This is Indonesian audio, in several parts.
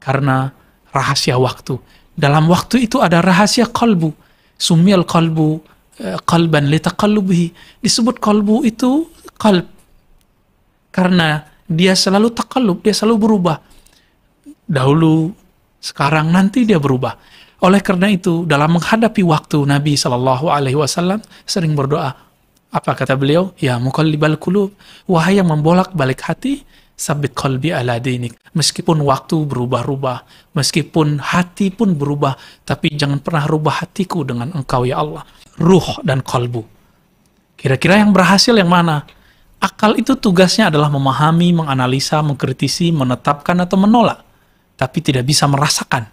karena rahasia waktu. Dalam waktu itu ada rahasia qalbu. Sumiyal qalbu qalban litaqallubihi. Disebut qalbu itu qalb karena dia selalu taqallub, dia selalu berubah. Dahulu, sekarang, nanti dia berubah. Oleh karena itu, dalam menghadapi waktu, Nabi SAW sering berdoa. Apa kata beliau? Ya muqallibal qulub, wahai yang membolak-balik hati, sabit qalbi ala dinik. Meskipun waktu berubah-ubah, meskipun hati pun berubah, tapi jangan pernah rubah hatiku dengan Engkau ya Allah. Ruh dan qalbu. Kira-kira yang berhasil yang mana? Akal itu tugasnya adalah memahami, menganalisa, mengkritisi, menetapkan atau menolak, tapi tidak bisa merasakan.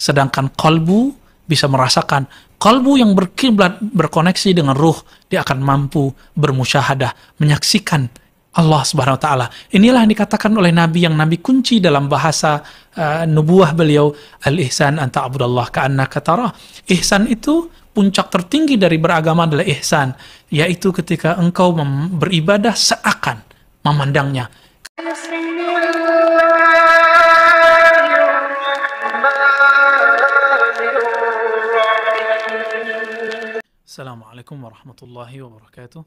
Sedangkan qalbu bisa merasakan. Qalbu yang berkiblat, berkoneksi dengan ruh, dia akan mampu bermusyahadah, menyaksikan Allah Subhanahu wa taala. Inilah yang dikatakan oleh Nabi, yang Nabi kunci dalam bahasa nubuah beliau, al-ihsan an ta'budallah ka'annaka tarah. Ihsan itu puncak tertinggi dari beragama adalah ihsan, yaitu ketika engkau beribadah seakan memandangnya. Assalamualaikum warahmatullahi wabarakatuh.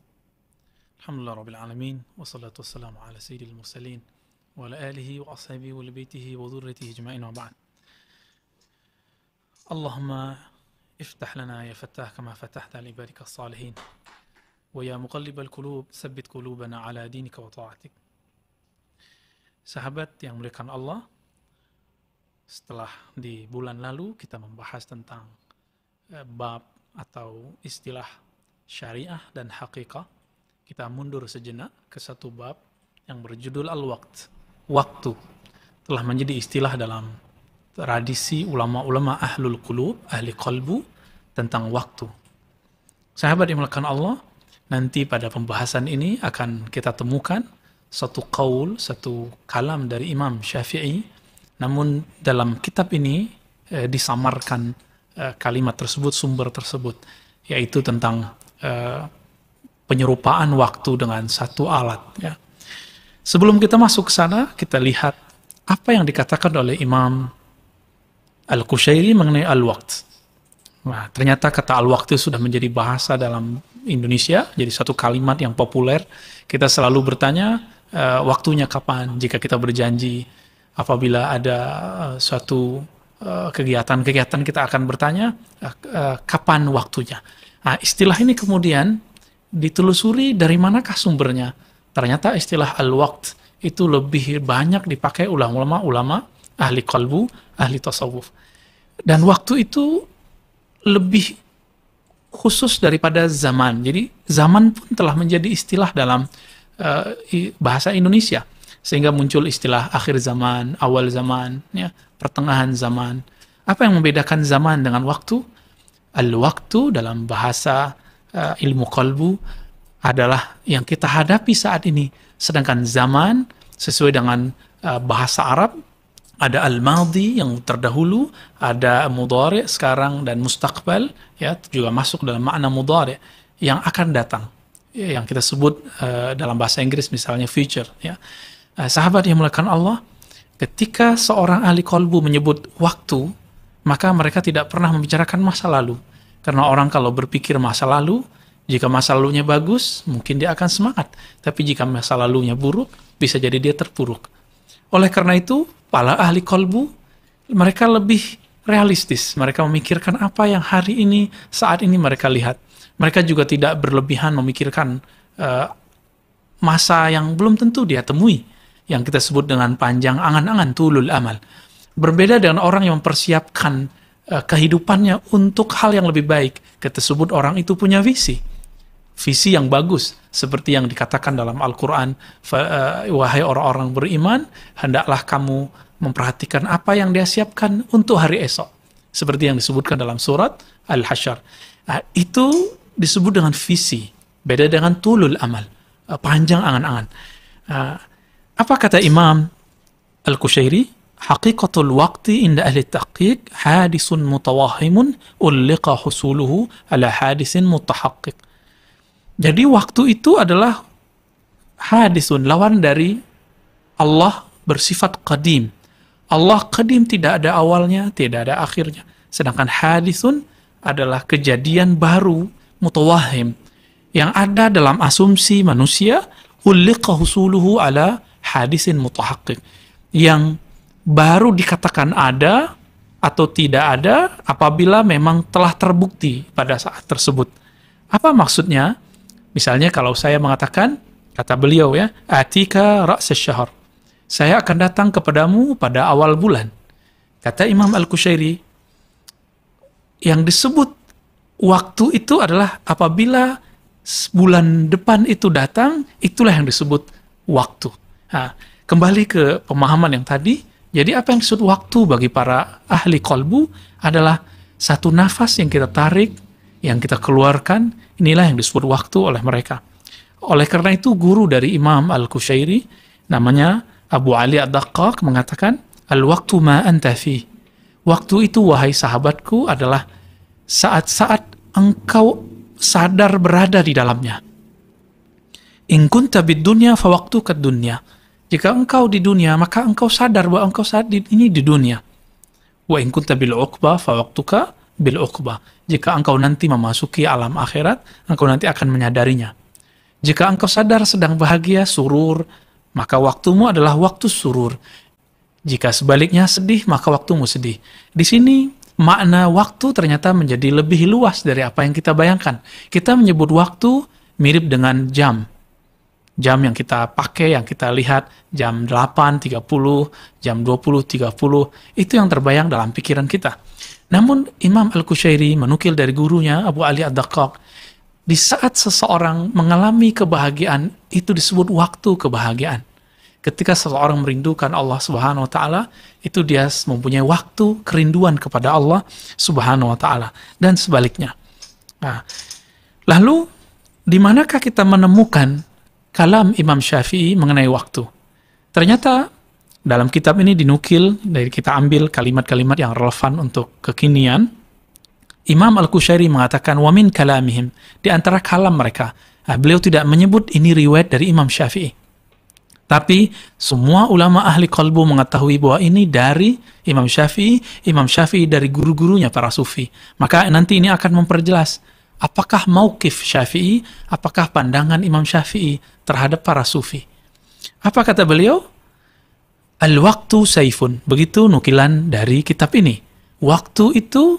Alhamdulillah rabbil alamin, wassalatu wassalamu ala sayyidil mursalin wa ala alihi wa ashabihi wa baitihi wa dhurriyyatihi ajma'in wa ba'd. Allahumma iftah lana ya fattah kama fatahta li ibadika as-salihin wa ya muqallibal qulub tsabbit qulubana ala dinika wa ta'atik. Sahabat yang muliakan Allah, setelah di bulan lalu kita membahas tentang bab atau istilah syariah dan haqiqah, kita mundur sejenak ke satu bab yang berjudul al-waqt. Waktu telah menjadi istilah dalam tradisi ulama-ulama ahlul qulub, ahli qalbu, tentang waktu. Sahabat yang dimuliakan Allah, nanti pada pembahasan ini akan kita temukan satu qaul, satu kalam dari Imam Syafi'i, namun dalam kitab ini disamarkan kalimat tersebut, sumber tersebut, yaitu tentang penyerupaan waktu dengan satu alat. Ya. Sebelum kita masuk ke sana, kita lihat apa yang dikatakan oleh Imam Al-Qushairi mengenai al-waqt. Nah, ternyata kata al-waqt sudah menjadi bahasa dalam Indonesia, jadi satu kalimat yang populer. Kita selalu bertanya, waktunya kapan? Jika kita berjanji, apabila ada suatu kegiatan-kegiatan, kita akan bertanya, kapan waktunya? Nah, istilah ini kemudian ditelusuri dari manakah sumbernya. Ternyata istilah al-waqt itu lebih banyak dipakai ulama-ulama ahli qalbu, ahli tasawuf. Dan waktu itu lebih khusus daripada zaman. Jadi zaman pun telah menjadi istilah dalam bahasa Indonesia. Sehingga muncul istilah akhir zaman, awal zaman, ya, pertengahan zaman. Apa yang membedakan zaman dengan waktu? Al-waktu dalam bahasa ilmu qalbu adalah yang kita hadapi saat ini. Sedangkan zaman sesuai dengan bahasa Arab ada al-madhi yang terdahulu, ada mudhari sekarang, dan mustaqbal, ya, juga masuk dalam makna mudhari yang akan datang, ya, yang kita sebut dalam bahasa Inggris misalnya future, ya. Sahabat yang dimuliakan Allah, ketika seorang ahli qalbu menyebut waktu, maka mereka tidak pernah membicarakan masa lalu. Karena orang kalau berpikir masa lalu, jika masa lalunya bagus, mungkin dia akan semangat. Tapi jika masa lalunya buruk, bisa jadi dia terpuruk. Oleh karena itu, para ahli qalbu, mereka lebih realistis. Mereka memikirkan apa yang hari ini, saat ini mereka lihat. Mereka juga tidak berlebihan memikirkan masa yang belum tentu dia temui, yang kita sebut dengan panjang angan-angan, tulul amal. Berbeda dengan orang yang mempersiapkan kehidupannya untuk hal yang lebih baik. Kita sebut orang itu punya visi yang bagus, seperti yang dikatakan dalam Al-Quran, wahai orang-orang beriman, hendaklah kamu memperhatikan apa yang dia siapkan untuk hari esok, seperti yang disebutkan dalam surat Al-Hasyr. Itu disebut dengan visi, beda dengan tulul amal, panjang angan-angan. Apa kata Imam Al-Qushairi? Haqiqatul waqti inda ahli tahqiq hadisun mutawahimun ulliqa husuluhu ala hadisin mutahaqqiq. Jadi waktu itu adalah hadisun, lawan dari Allah bersifat qadim. Allah qadim, tidak ada awalnya, tidak ada akhirnya. Sedangkan hadithun adalah kejadian baru, mutawahim, yang ada dalam asumsi manusia, ulliqa husuluhu ala hadisin mutahaqqiq, yang baru dikatakan ada atau tidak ada apabila memang telah terbukti pada saat tersebut. Apa maksudnya? Misalnya kalau saya mengatakan, kata beliau ya, atika ra's syahr, saya akan datang kepadamu pada awal bulan. Kata Imam Al-Qushairi, yang disebut waktu itu adalah apabila bulan depan itu datang, itulah yang disebut waktu. Nah, kembali ke pemahaman yang tadi, jadi apa yang disebut waktu bagi para ahli qalbu adalah satu nafas yang kita tarik, yang kita keluarkan, inilah yang disebut waktu oleh mereka. Oleh karena itu, guru dari Imam Al-Qushairi, namanya Abu Ali Ad-Daqqaq, mengatakan, al-waktu ma anta fi. Waktu itu, wahai sahabatku, adalah saat-saat engkau sadar berada di dalamnya. In kunta bid dunya fa waqtuka dunya. Jika engkau di dunia, maka engkau sadar bahwa engkau saat ini di dunia. Wa in kunta bil uqba fa waqtuka bil uqba. Jika engkau nanti memasuki alam akhirat, engkau nanti akan menyadarinya. Jika engkau sadar sedang bahagia, surur, maka waktumu adalah waktu surur. Jika sebaliknya sedih, maka waktumu sedih. Di sini makna waktu ternyata menjadi lebih luas dari apa yang kita bayangkan. Kita menyebut waktu mirip dengan jam. Jam yang kita pakai, yang kita lihat, jam 8.30, jam 20.30, itu yang terbayang dalam pikiran kita. Namun Imam Al-Qushairi menukil dari gurunya, Abu Ali Ad-Daqqaq, di saat seseorang mengalami kebahagiaan, itu disebut waktu kebahagiaan. Ketika seseorang merindukan Allah Subhanahu wa Ta'ala, itu dia mempunyai waktu kerinduan kepada Allah Subhanahu wa Ta'ala, dan sebaliknya. Nah, lalu, di manakah kita menemukan kalam Imam Syafi'i mengenai waktu? Ternyata dalam kitab ini dinukil, dari kita ambil kalimat-kalimat yang relevan untuk kekinian. Imam Al-Qushairi mengatakan, wa min kalamihim, di antara kalam mereka. Nah, beliau tidak menyebut ini riwayat dari Imam Syafi'i. Tapi semua ulama ahli qalbu mengetahui bahwa ini dari Imam Syafi'i dari guru-gurunya para sufi. Maka nanti ini akan memperjelas apakah mauqif Syafi'i, apakah pandangan Imam Syafi'i terhadap para sufi. Apa kata beliau? Al-waqtu saifun. Begitu nukilan dari kitab ini. Waktu itu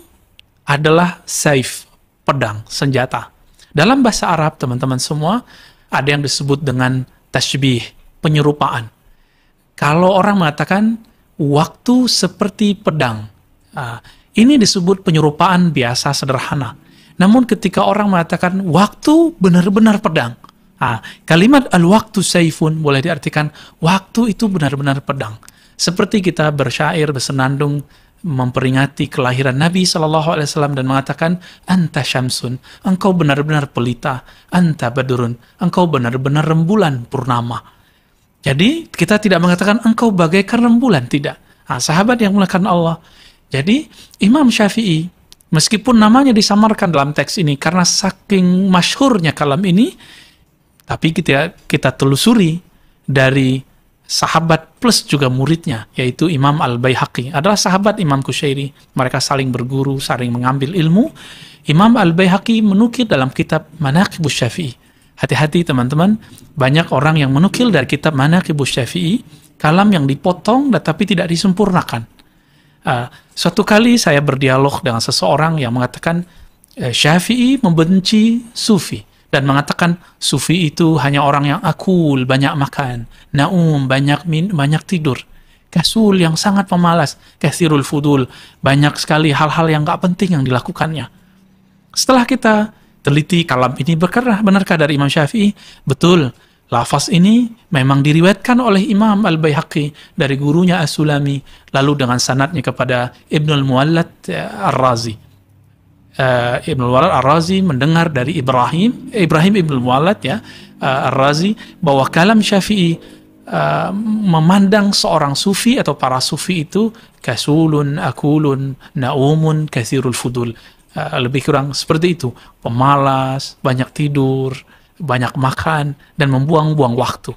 adalah saif, pedang, senjata. Dalam bahasa Arab, teman-teman semua, ada yang disebut dengan tashbih, penyerupaan. Kalau orang mengatakan waktu seperti pedang, ini disebut penyerupaan biasa sederhana. Namun ketika orang mengatakan waktu benar-benar pedang, kalimat al-waktu saifun boleh diartikan waktu itu benar-benar pedang. Seperti kita bersyair, bersenandung, memperingati kelahiran Nabi SAW dan mengatakan, anta syamsun, engkau benar-benar pelita, anta badurun, engkau benar-benar rembulan purnama. Jadi kita tidak mengatakan engkau bagaikan rembulan, tidak. Sahabat yang mulakan Allah. Jadi Imam Syafi'i, meskipun namanya disamarkan dalam teks ini karena saking masyhurnya kalam ini, tapi kita telusuri dari sahabat plus juga muridnya, yaitu Imam Al-Baihaqi, adalah sahabat Imam Qushairi. Mereka saling berguru, saling mengambil ilmu. Imam Al-Baihaqi menukil dalam kitab Manaqibus Syafi'i. Hati-hati teman-teman, banyak orang yang menukil dari kitab Manaqibus Syafi'i, kalam yang dipotong tetapi tidak disempurnakan. Suatu kali saya berdialog dengan seseorang yang mengatakan Syafi'i membenci Sufi dan mengatakan Sufi itu hanya orang yang akul, banyak makan, naum, banyak tidur, kasul yang sangat pemalas, kathirul fudul, banyak sekali hal-hal yang gak penting yang dilakukannya. Setelah kita teliti kalam ini, benarkah dari Imam Syafi'i? Betul, lafaz ini memang diriwayatkan oleh Imam Al-Baihaqi dari gurunya As-Sulami, lalu dengan sanadnya kepada Ibnul Muwallad Ar-Razi. Ibnul Muwallad Ar-Razi mendengar dari Ibrahim Ibnul Muwallad Ar-Razi, bahwa kalam Syafi'i memandang seorang sufi atau para sufi itu kasulun, akulun, naumun, kathirul fudul. Lebih kurang seperti itu, pemalas, banyak tidur, banyak makan, dan membuang-buang waktu.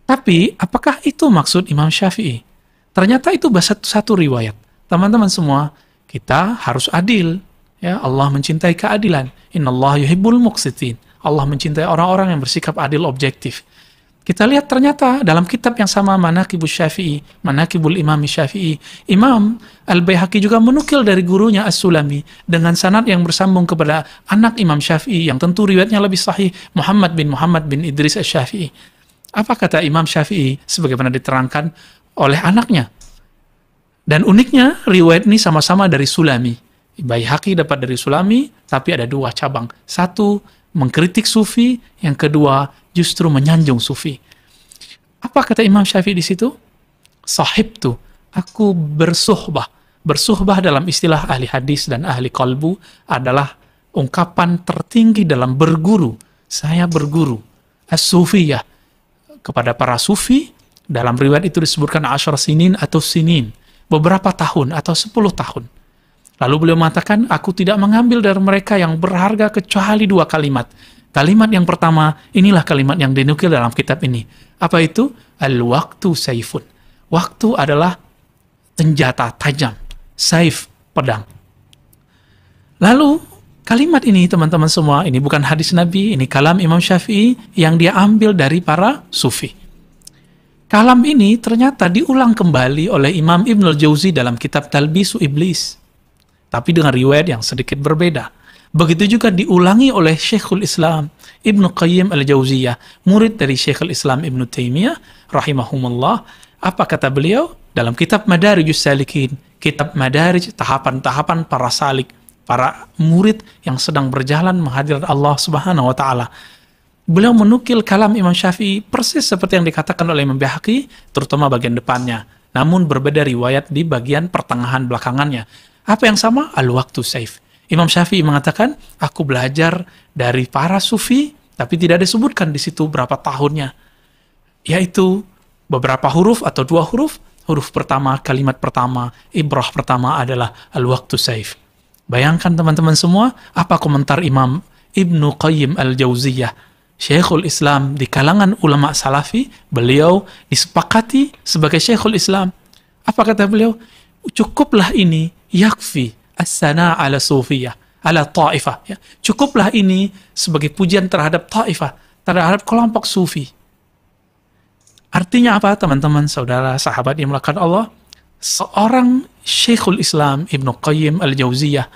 Tapi apakah itu maksud Imam Syafi'i? Ternyata itu satu riwayat. Teman-teman semua, kita harus adil. Ya, Allah mencintai keadilan. Innallaha yuhibbul muqsitin. Allah mencintai orang-orang yang bersikap adil objektif. Kita lihat ternyata dalam kitab yang sama Manaqibus Syafi'i, Manaqibul Imam Syafi'i, Imam Al-Baihaqi juga menukil dari gurunya As-Sulami dengan sanad yang bersambung kepada anak Imam Syafi'i yang tentu riwayatnya lebih sahih, Muhammad bin Idris Asy-Syafi'i. Apa kata Imam Syafi'i sebagaimana diterangkan oleh anaknya? Dan uniknya riwayat ini sama-sama dari Sulami. Baihaqi dapat dari Sulami, tapi ada dua cabang. Satu mengkritik Sufi, yang kedua justru menyanjung Sufi. Apa kata Imam Syafi'i di situ? Sahibtu, aku bersuhbah. Bersuhbah dalam istilah ahli hadis dan ahli qalbu adalah ungkapan tertinggi dalam berguru. Saya berguru. As-Sufiyah. Kepada para Sufi, dalam riwayat itu disebutkan 10 sinin atau sinin. Beberapa tahun atau 10 tahun. Lalu beliau mengatakan, aku tidak mengambil dari mereka yang berharga kecuali 2 kalimat. Kalimat yang pertama, inilah kalimat yang dinukil dalam kitab ini. Apa itu? Al-waqtu saifun. Waktu adalah senjata tajam. Saif, pedang. Lalu, kalimat ini teman-teman semua, ini bukan hadis Nabi, ini kalam Imam Syafi'i yang dia ambil dari para Sufi. Kalam ini ternyata diulang kembali oleh Imam Ibnul Jauzi dalam kitab Talbisu Iblis. Tapi dengan riwayat yang sedikit berbeda. Begitu juga diulangi oleh Syekhul Islam Ibnu Qayyim Al-Jauziyah, murid dari Syekhul Islam Ibnu Taimiyah rahimahumullah. Apa kata beliau? Dalam kitab Madarijus Salikin, kitab Madarij, tahapan-tahapan para salik, para murid yang sedang berjalan menghadiri Allah Subhanahu wa taala. Beliau menukil kalam Imam Syafi'i persis seperti yang dikatakan oleh Imam Baihaqi, terutama bagian depannya. Namun berbeda riwayat di bagian pertengahan belakangannya. Apa yang sama? Al-waqtu saif. Imam Syafi'i mengatakan, aku belajar dari para Sufi, tapi tidak disebutkan di situ berapa tahunnya. Yaitu beberapa huruf atau 2 huruf. Huruf pertama, kalimat pertama, ibrah pertama adalah al-waqtu saif. Bayangkan teman-teman semua, apa komentar Imam Ibnu Qayyim Al-Jauziyah, Syekhul Islam di kalangan ulama salafi, beliau disepakati sebagai Syekhul Islam. Apa kata beliau? Cukuplah ini, yakfi as-sana ala sufiyah, ala ta'ifah. Ya. Cukuplah ini sebagai pujian terhadap ta'ifah, terhadap kelompok sufi. Artinya apa teman-teman, saudara, sahabat yang melakukan Allah? Seorang Syekhul Islam Ibnu Qayyim Al-Jauziyah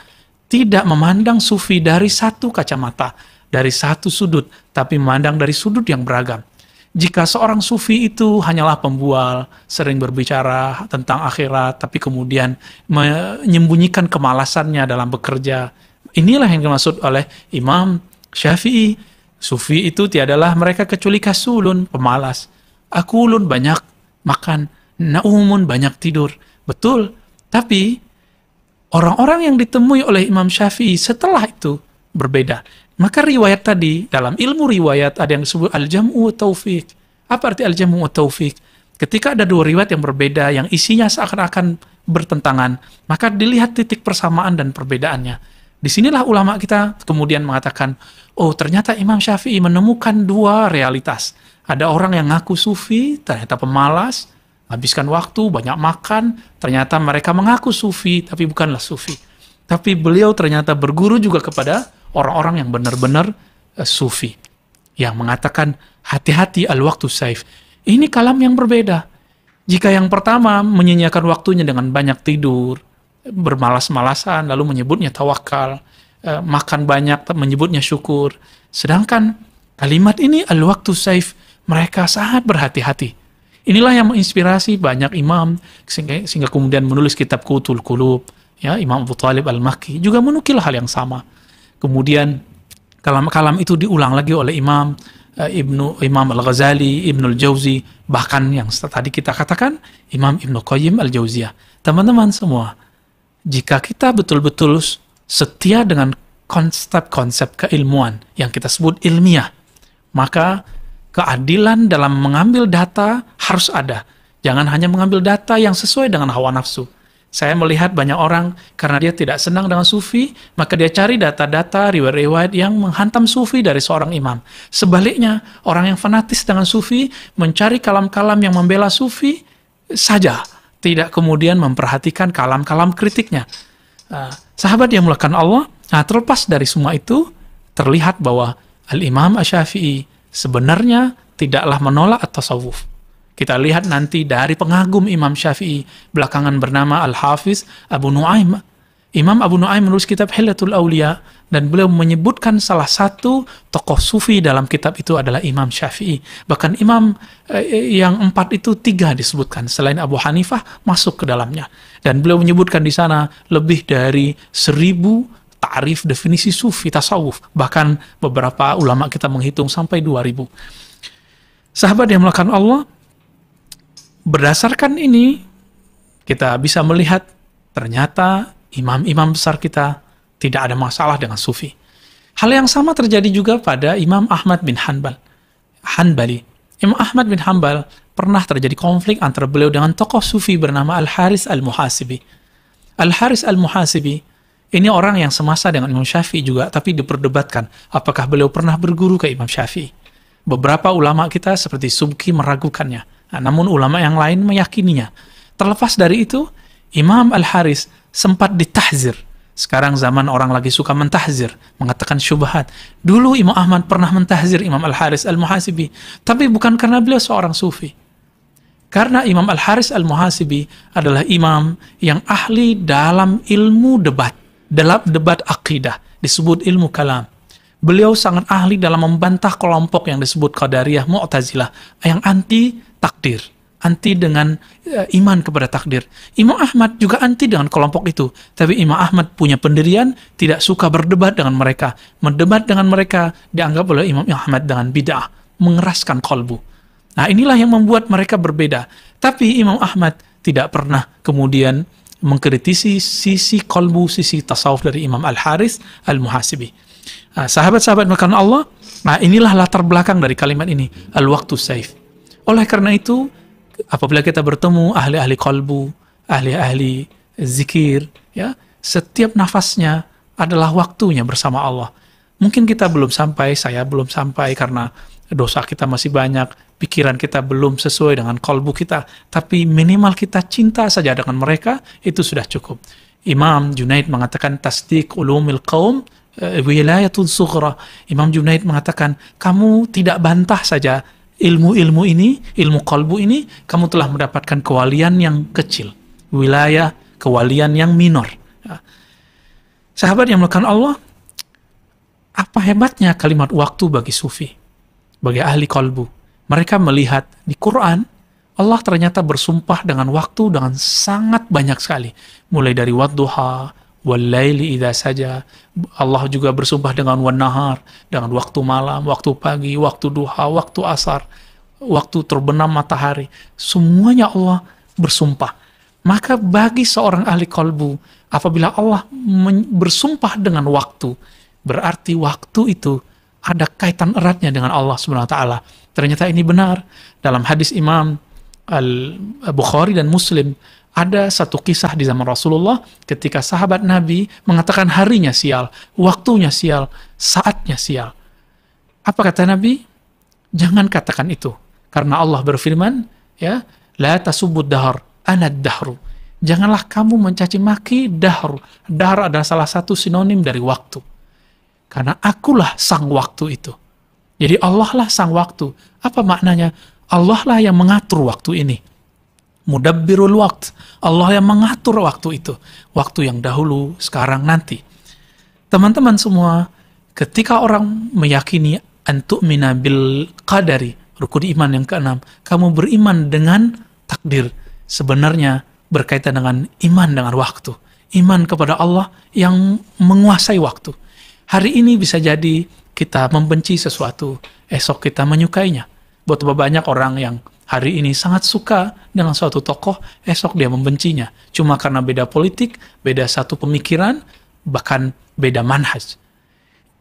tidak memandang sufi dari satu kacamata, dari satu sudut, tapi memandang dari sudut yang beragam. Jika seorang sufi itu hanyalah pembual, sering berbicara tentang akhirat, tapi kemudian menyembunyikan kemalasannya dalam bekerja, inilah yang dimaksud oleh Imam Syafi'i. Sufi itu tiadalah mereka kecuali kasulun, pemalas. Akulun, banyak makan. Naumun, banyak tidur. Betul, tapi orang-orang yang ditemui oleh Imam Syafi'i setelah itu berbeda. Maka riwayat tadi, dalam ilmu riwayat ada yang disebut al-jam'u wa taufiq. Apa arti al-jam'u wa taufiq? Ketika ada 2 riwayat yang berbeda, yang isinya seakan-akan bertentangan, maka dilihat titik persamaan dan perbedaannya. Disinilah ulama kita kemudian mengatakan, oh ternyata Imam Syafi'i menemukan 2 realitas. Ada orang yang ngaku sufi, ternyata pemalas, habiskan waktu, banyak makan, ternyata mereka mengaku sufi, tapi bukanlah sufi. Tapi beliau ternyata berguru juga kepada orang-orang yang benar-benar sufi. Yang mengatakan, hati-hati al-waqtu saif. Ini kalam yang berbeda. Jika yang pertama menyanyiakan waktunya dengan banyak tidur, bermalas-malasan, lalu menyebutnya tawakal, makan banyak, menyebutnya syukur. Sedangkan kalimat ini, al-waqtu saif, mereka sangat berhati-hati. Inilah yang menginspirasi banyak imam, sehingga kemudian menulis kitab Qutul Qulub. Ya, Imam Abu Thalib Al-Makki juga menukil hal yang sama. Kemudian kalam-kalam itu diulang lagi oleh Imam Al-Ghazali, Ibnul Jauzi, bahkan yang tadi kita katakan Imam Ibnu Qayyim Al-Jauziyah. Teman-teman semua, jika kita betul-betul setia dengan konsep-konsep keilmuan yang kita sebut ilmiah, maka keadilan dalam mengambil data harus ada. Jangan hanya mengambil data yang sesuai dengan hawa nafsu. Saya melihat banyak orang, karena dia tidak senang dengan sufi, maka dia cari data-data, riwayat-riwayat yang menghantam sufi dari seorang imam. Sebaliknya, orang yang fanatis dengan sufi, mencari kalam-kalam yang membela sufi saja, tidak kemudian memperhatikan kalam-kalam kritiknya. Sahabat yang mulakan Allah, terlepas dari semua itu, terlihat bahwa Al-Imam Asy-Syafi'i sebenarnya tidaklah menolak at-tasawuf. Kita lihat nanti dari pengagum Imam Syafi'i, belakangan bernama Al-Hafiz Abu Nu'aim. Imam Abu Nu'aim menulis kitab Hilyatul Auliya, dan beliau menyebutkan salah satu tokoh sufi dalam kitab itu adalah Imam Syafi'i. Bahkan imam yang 4 itu 3 disebutkan, selain Abu Hanifah masuk ke dalamnya. Dan beliau menyebutkan di sana lebih dari 1000 ta'rif definisi sufi, tasawuf. Bahkan beberapa ulama kita menghitung sampai 2000. Sahabat yang melakukan Allah, berdasarkan ini kita bisa melihat ternyata imam-imam besar kita tidak ada masalah dengan sufi. Hal yang sama terjadi juga pada Imam Ahmad bin Hanbali. Imam Ahmad bin Hanbal pernah terjadi konflik antara beliau dengan tokoh sufi bernama Al-Haris Al-Muhasibi. Al-Haris Al-Muhasibi ini orang yang semasa dengan Imam Syafi'i juga, tapi diperdebatkan apakah beliau pernah berguru ke Imam Syafi'i. Beberapa ulama kita seperti Subki meragukannya, namun ulama yang lain meyakininya. Terlepas dari itu, Imam Al-Haris sempat ditahzir. Sekarang zaman orang lagi suka mentahzir, mengatakan syubhat. Dulu Imam Ahmad pernah mentahzir Imam Al-Haris Al-Muhasibi, tapi bukan karena beliau seorang sufi. Karena Imam Al-Haris Al-Muhasibi adalah imam yang ahli dalam ilmu debat, dalam debat akidah, disebut ilmu kalam. Beliau sangat ahli dalam membantah kelompok yang disebut Qadariyah, Mu'tazilah, yang anti takdir, anti dengan iman kepada takdir. Imam Ahmad juga anti dengan kelompok itu, tapi Imam Ahmad punya pendirian, tidak suka berdebat dengan mereka. Mendebat dengan mereka dianggap oleh Imam Ahmad dengan bid'ah, mengeraskan kolbu. Nah, inilah yang membuat mereka berbeda. Tapi Imam Ahmad tidak pernah kemudian mengkritisi sisi kolbu, sisi tasawuf dari Imam Al-Haris Al-Muhasibi. Sahabat-sahabat makanan Allah, inilah latar belakang dari kalimat ini, al-waqtu saif. Oleh karena itu, apabila kita bertemu ahli-ahli kolbu, ahli-ahli zikir, ya, setiap nafasnya adalah waktunya bersama Allah. Mungkin kita belum sampai, saya belum sampai karena dosa kita masih banyak, pikiran kita belum sesuai dengan kolbu kita, tapi minimal kita cinta saja dengan mereka, itu sudah cukup. Imam Junaid mengatakan tasdiq ulumil qaum wilayatul sughra. Imam Junaid mengatakan, kamu tidak bantah saja ilmu-ilmu ini, ilmu kolbu ini, kamu telah mendapatkan kewalian yang kecil. Wilayah, kewalian yang minor. Sahabat yang melakukan Allah, apa hebatnya kalimat waktu bagi sufi, bagi ahli kolbu. Mereka melihat di Quran, Allah ternyata bersumpah dengan waktu dengan sangat banyak sekali. Mulai dari wadduha, wal-laili idza saja. Allah juga bersumpah dengan wan-nahar, dengan waktu malam, waktu pagi, waktu duha, waktu asar, waktu terbenam matahari. Semuanya Allah bersumpah. Maka bagi seorang ahli kolbu, apabila Allah bersumpah dengan waktu, berarti waktu itu ada kaitan eratnya dengan Allah Subhanahu wa taala. Ternyata ini benar. Dalam hadis Imam Al-Bukhari dan Muslim, ada satu kisah di zaman Rasulullah ketika sahabat Nabi mengatakan harinya sial, waktunya sial, saatnya sial. Apa kata Nabi? Jangan katakan itu. Karena Allah berfirman, ya, la tasubbud dahr, ana dahru. Janganlah kamu mencaci maki dahru. Dahr adalah salah satu sinonim dari waktu. Karena akulah sang waktu itu. Jadi Allah lah sang waktu. Apa maknanya? Allah lah yang mengatur waktu ini. Mudabbirul waqt. Allah yang mengatur waktu itu. Waktu yang dahulu, sekarang, nanti. Teman-teman semua, ketika orang meyakini antu'mina bil qadari, rukun iman yang keenam, kamu beriman dengan takdir, sebenarnya berkaitan dengan iman dengan waktu. Iman kepada Allah yang menguasai waktu. Hari ini bisa jadi kita membenci sesuatu, esok kita menyukainya. Betapa banyak orang yang hari ini sangat suka dengan suatu tokoh, esok dia membencinya. Cuma karena beda politik, beda satu pemikiran, bahkan beda manhaj.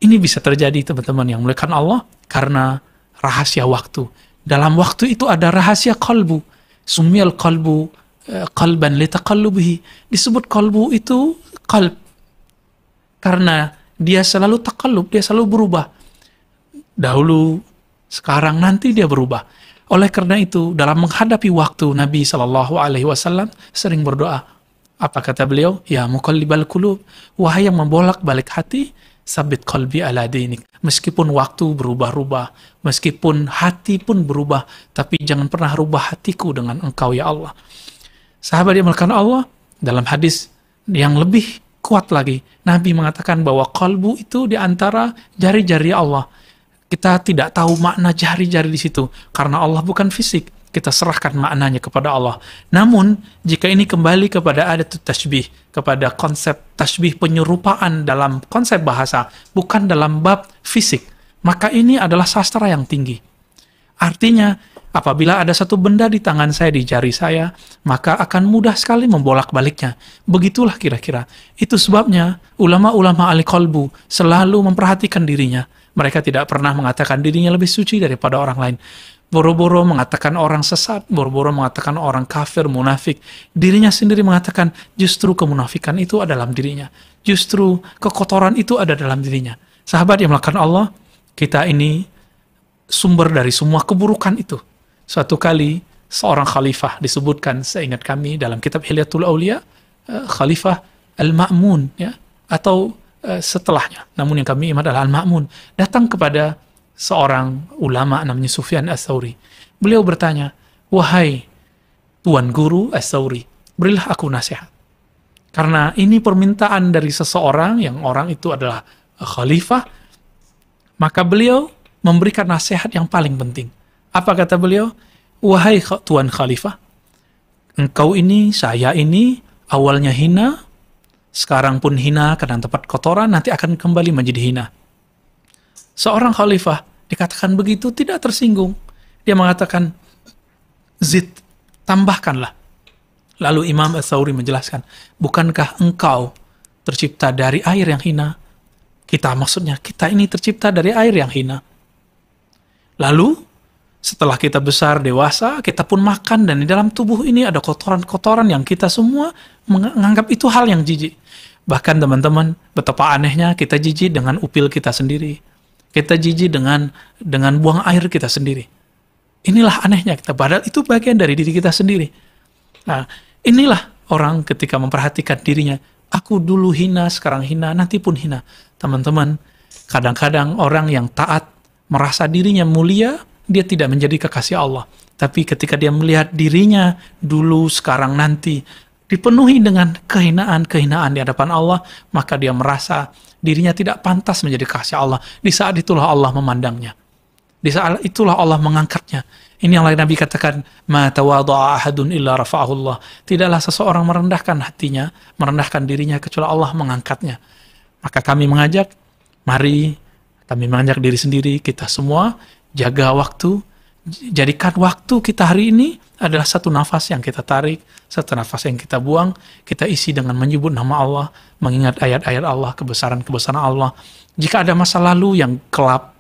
Ini bisa terjadi teman-teman yang muliakan Allah karena rahasia waktu. Dalam waktu itu ada rahasia kalbu. Sumiyal kalbu qalban litaqallubihi. Disebut kalbu itu qalb. Karena dia selalu takallub, dia selalu berubah. Dahulu, sekarang, nanti dia berubah. Oleh karena itu, dalam menghadapi waktu, Nabi Shallallahu Alaihi Wasallam sering berdoa. Apa kata beliau? Ya muqallibal qulub, wahai yang membolak-balik hati, sabit qalbi ala dinik. Meskipun waktu berubah-ubah, meskipun hati pun berubah, tapi jangan pernah rubah hatiku dengan Engkau ya Allah. Sahabat yang dimuliakan Allah, dalam hadis yang lebih kuat lagi, Nabi mengatakan bahwa qalbu itu di antara jari-jari Allah. Kita tidak tahu makna jari-jari di situ, karena Allah bukan fisik. Kita serahkan maknanya kepada Allah. Namun, jika ini kembali kepada adat tasbih, kepada konsep tasbih penyerupaan dalam konsep bahasa, bukan dalam bab fisik, maka ini adalah sastra yang tinggi. Artinya, apabila ada satu benda di tangan saya, di jari saya, maka akan mudah sekali membolak-baliknya. Begitulah kira-kira. Itu sebabnya ulama-ulama ahli qalbu selalu memperhatikan dirinya. Mereka tidak pernah mengatakan dirinya lebih suci daripada orang lain. Boro-boro mengatakan orang sesat, boro-boro mengatakan orang kafir, munafik. Dirinya sendiri mengatakan justru kemunafikan itu ada dalam dirinya. Justru kekotoran itu ada dalam dirinya. Sahabat yang melakukan Allah, kita ini sumber dari semua keburukan itu. Suatu kali seorang khalifah disebutkan, seingat kami dalam kitab Hilyatul Aulia, Khalifah Al-Ma'mun, ya, atau setelahnya. Namun yang kami ingat adalah Al-Ma'mun. Datang kepada seorang ulama namanya Sufyan Ats-Tsauri. Beliau bertanya, wahai Tuan Guru Ats-Tsauri, berilah aku nasihat. Karena ini permintaan dari seseorang yang orang itu adalah khalifah, maka beliau memberikan nasihat yang paling penting. Apa kata beliau? Wahai Tuan Khalifah, engkau ini, saya ini, awalnya hina, sekarang pun hina karena tempat kotoran, nanti akan kembali menjadi hina. Seorang khalifah dikatakan begitu tidak tersinggung. Dia mengatakan, zid, tambahkanlah. Lalu Imam Ats-Tsauri menjelaskan, bukankah engkau tercipta dari air yang hina? Kita maksudnya, kita ini tercipta dari air yang hina. Lalu, setelah kita besar, dewasa, kita pun makan, dan di dalam tubuh ini ada kotoran-kotoran yang kita semua menganggap itu hal yang jijik. Bahkan teman-teman, betapa anehnya kita jijik dengan upil kita sendiri. Kita jijik dengan buang air kita sendiri. Inilah anehnya kita, padahal itu bagian dari diri kita sendiri. Nah, inilah orang ketika memperhatikan dirinya, aku dulu hina, sekarang hina, nanti pun hina. Teman-teman, kadang-kadang orang yang taat, merasa dirinya mulia, dia tidak menjadi kekasih Allah. Tapi ketika dia melihat dirinya dulu, sekarang, nanti, dipenuhi dengan kehinaan-kehinaan di hadapan Allah, maka dia merasa dirinya tidak pantas menjadi kekasih Allah. Di saat itulah Allah memandangnya. Di saat itulah Allah mengangkatnya. Ini yang lain Nabi katakan, ma tawadha'a ahadun illa rafa'ahullah. Tidaklah seseorang merendahkan hatinya, merendahkan dirinya, kecuali Allah mengangkatnya. Maka kami mengajak, mari kami mengajak diri sendiri, kita semua jaga waktu, jadikan waktu kita hari ini adalah satu nafas yang kita tarik, satu nafas yang kita buang, kita isi dengan menyebut nama Allah, mengingat ayat-ayat Allah, kebesaran-kebesaran Allah. Jika ada masa lalu yang kelap,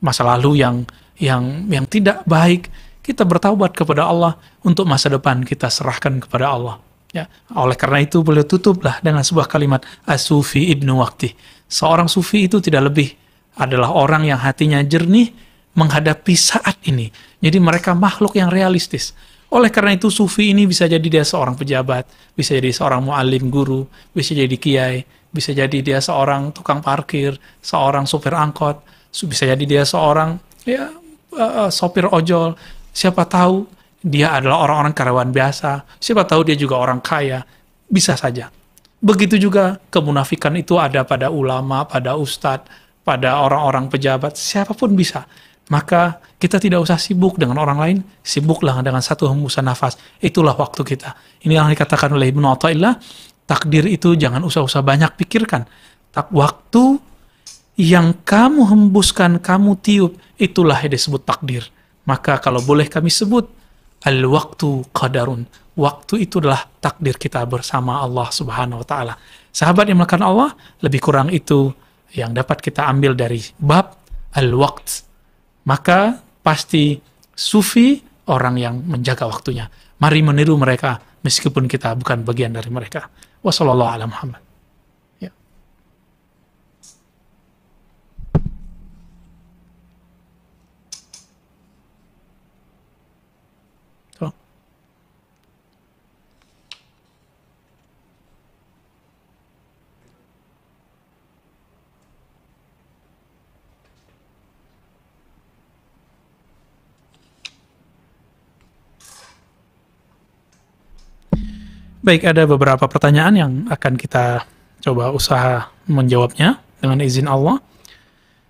masa lalu yang tidak baik, kita bertaubat kepada Allah, untuk masa depan kita serahkan kepada Allah. Ya, oleh karena itu beliau tutuplah dengan sebuah kalimat, as-sufi ibnu waqti. Seorang sufi itu tidak lebih adalah orang yang hatinya jernih menghadapi saat ini. Jadi mereka makhluk yang realistis. Oleh karena itu sufi ini bisa jadi dia seorang pejabat, bisa jadi seorang muallim guru, bisa jadi kiai, bisa jadi dia seorang tukang parkir, seorang sopir angkot, bisa jadi dia seorang sopir ojol. Siapa tahu dia adalah orang-orang karyawan biasa, siapa tahu dia juga orang kaya, bisa saja. Begitu juga kemunafikan itu ada pada ulama, pada ustadz, pada orang-orang pejabat, siapapun bisa. Maka kita tidak usah sibuk dengan orang lain, sibuklah dengan satu hembusan nafas. Itulah waktu kita. Ini yang dikatakan oleh Ibnu Athaillah, takdir itu jangan usah-usah banyak pikirkan. Waktu yang kamu hembuskan, kamu tiup, itulah yang disebut takdir. Maka kalau boleh kami sebut, al-waktu qadarun. Waktu itu adalah takdir kita bersama Allah Subhanahu wa Ta'ala. Sahabat yang melakukan Allah, lebih kurang itu yang dapat kita ambil dari bab al-waqt. Maka pasti sufi orang yang menjaga waktunya. Mari meniru mereka meskipun kita bukan bagian dari mereka. Wassallallahu ala Muhammad. Ya. Baik, ada beberapa pertanyaan yang akan kita coba usaha menjawabnya dengan izin Allah.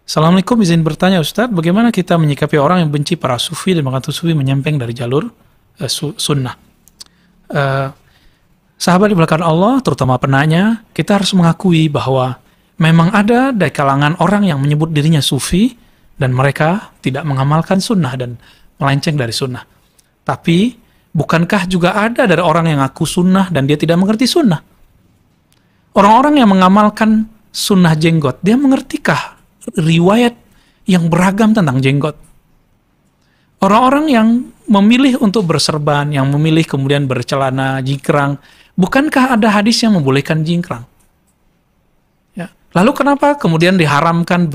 Assalamualaikum, izin bertanya Ustadz, bagaimana kita menyikapi orang yang benci para sufi dan mengaku sufi menyempeng dari jalur sunnah? Sahabat di belakang Allah, terutama penanya, kita harus mengakui bahwa memang ada dari kalangan orang yang menyebut dirinya sufi dan mereka tidak mengamalkan sunnah dan melenceng dari sunnah. Tapi, bukankah juga ada dari orang yang ngaku sunnah dan dia tidak mengerti sunnah? Orang-orang yang mengamalkan sunnah jenggot, dia mengertikah riwayat yang beragam tentang jenggot? Orang-orang yang memilih untuk berserban, yang memilih kemudian bercelana jingkrang, bukankah ada hadis yang membolehkan jingkrang? Ya. Lalu kenapa kemudian diharamkan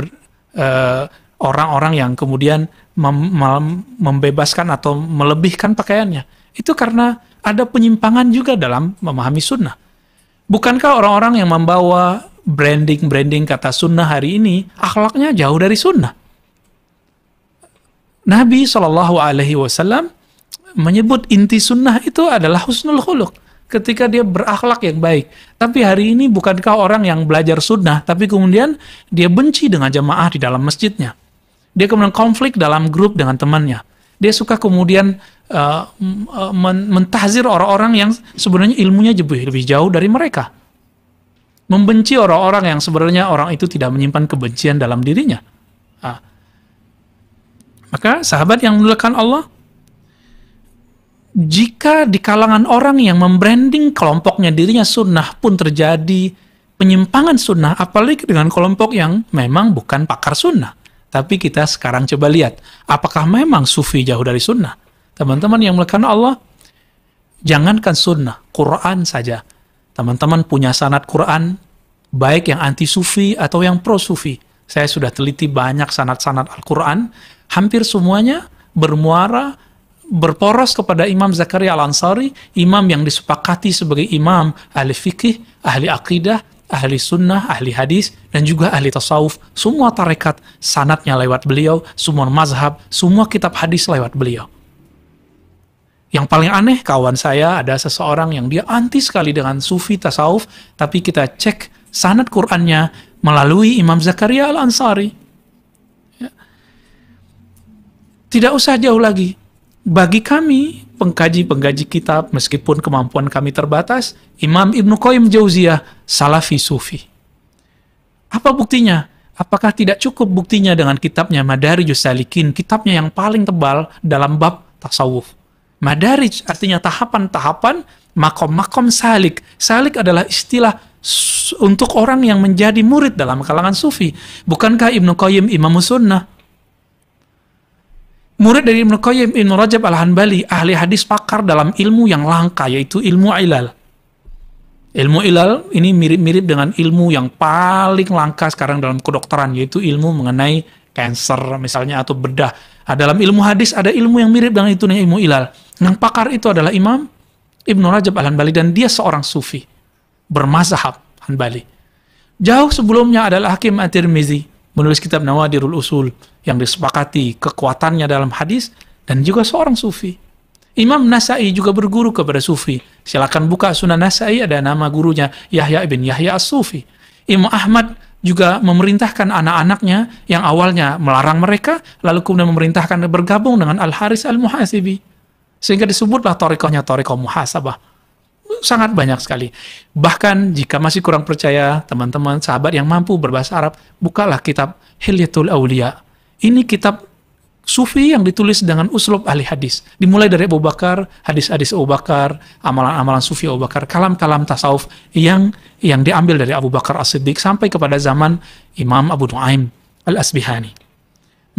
orang-orang yang kemudian membebaskan atau melebihkan pakaiannya? Itu karena ada penyimpangan juga dalam memahami sunnah. Bukankah orang-orang yang membawa branding kata sunnah hari ini, akhlaknya jauh dari sunnah? Nabi SAW menyebut inti sunnah itu adalah husnul khuluq, ketika dia berakhlak yang baik. Tapi hari ini bukankah orang yang belajar sunnah, tapi kemudian dia benci dengan jamaah di dalam masjidnya. Dia kemudian konflik dalam grup dengan temannya. Dia suka kemudian mentahzir orang-orang yang sebenarnya ilmunya lebih jauh dari mereka. Membenci orang-orang yang sebenarnya orang itu tidak menyimpan kebencian dalam dirinya. Maka sahabat yang memuliakan Allah, jika di kalangan orang yang membranding kelompoknya dirinya sunnah pun terjadi penyimpangan sunnah, apalagi dengan kelompok yang memang bukan pakar sunnah. Tapi kita sekarang coba lihat, apakah memang sufi jauh dari sunnah? Teman-teman yang memuliakan Allah, jangankan sunnah, Quran saja. Teman-teman punya sanad Quran, baik yang anti-sufi atau yang pro-sufi. Saya sudah teliti banyak sanad-sanad Al-Quran, hampir semuanya bermuara, berporos kepada Imam Zakaria Al-Ansari, imam yang disepakati sebagai imam ahli fikih, ahli akidah, ahli sunnah, ahli hadis, dan juga ahli tasawuf. Semua tarekat, sanadnya lewat beliau, semua mazhab, semua kitab hadis lewat beliau. Yang paling aneh, kawan saya ada seseorang yang dia anti sekali dengan sufi tasawuf, tapi kita cek sanad Qur'annya melalui Imam Zakaria Al-Ansari. Ya. Tidak usah jauh lagi. Bagi kami, pengkaji-pengkaji kitab, meskipun kemampuan kami terbatas, Imam Ibnu Qayyim Jauziyah, Salafi Sufi. Apa buktinya? Apakah tidak cukup buktinya dengan kitabnya Madarijus Salikin, kitabnya yang paling tebal dalam bab tasawuf? Madarij artinya tahapan-tahapan, makom-makom salik. Salik adalah istilah untuk orang yang menjadi murid dalam kalangan sufi. Bukankah Ibnu Qayyim Imam Sunnah? Murid dari Ibnu Qayyim, Ibnu Rajab Al-Hanbali, ahli hadis pakar dalam ilmu yang langka, yaitu ilmu ilal. Ilmu ilal ini mirip-mirip dengan ilmu yang paling langka sekarang dalam kedokteran, yaitu ilmu mengenai kanker misalnya atau bedah. Dalam ilmu hadis ada ilmu yang mirip dengan itu, ilmu ilal. Yang pakar itu adalah Imam Ibnu Rajab Al-Hanbali, dan dia seorang sufi bermazhab Hanbali. Jauh sebelumnya adalah Hakim At-Tirmizi, menulis kitab Nawadirul Usul yang disepakati kekuatannya dalam hadis, dan juga seorang sufi. Imam Nasai juga berguru kepada sufi. Silakan buka Sunan Nasai, ada nama gurunya Yahya ibn Yahya As-Sufi. Imam Ahmad juga memerintahkan anak-anaknya yang awalnya melarang mereka, lalu kemudian memerintahkan bergabung dengan Al-Haris Al-Muhasibi. Sehingga disebutlah thariqahnya thariqah muhasabah. Sangat banyak sekali. Bahkan jika masih kurang percaya, teman-teman, sahabat yang mampu berbahasa Arab, bukalah kitab Hilyatul Awliya. Ini kitab sufi yang ditulis dengan uslub ahli hadis. Dimulai dari Abu Bakar, hadis-hadis Abu Bakar, amalan-amalan sufi Abu Bakar, kalam-kalam tasawuf yang diambil dari Abu Bakar As-Siddiq sampai kepada zaman Imam Abu Nuaim Al-Asbihani.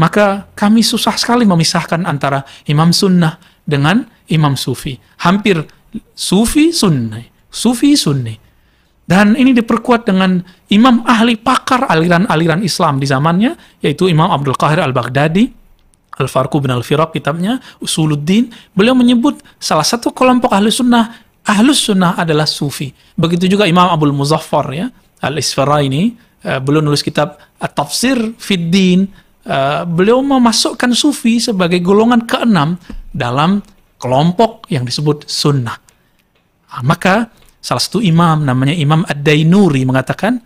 Maka kami susah sekali memisahkan antara Imam Sunnah dengan Imam Sufi. Hampir Sufi Sunni, Sufi Sunni. Dan ini diperkuat dengan imam ahli pakar aliran-aliran Islam di zamannya, yaitu Imam Abdul Qahir Al-Baghdadi, Al-Farqu bin Al-Firaq kitabnya, Usuluddin. Beliau menyebut salah satu kelompok ahli sunnah, ahlus sunnah adalah sufi. Begitu juga Imam Abdul Muzaffar, ya, Al-Isfaraini, beliau nulis kitab At-Tafsir Fid Din. Beliau memasukkan sufi sebagai golongan keenam dalam kelompok yang disebut sunnah. Maka salah satu imam namanya Imam Ad-Dainuri mengatakan,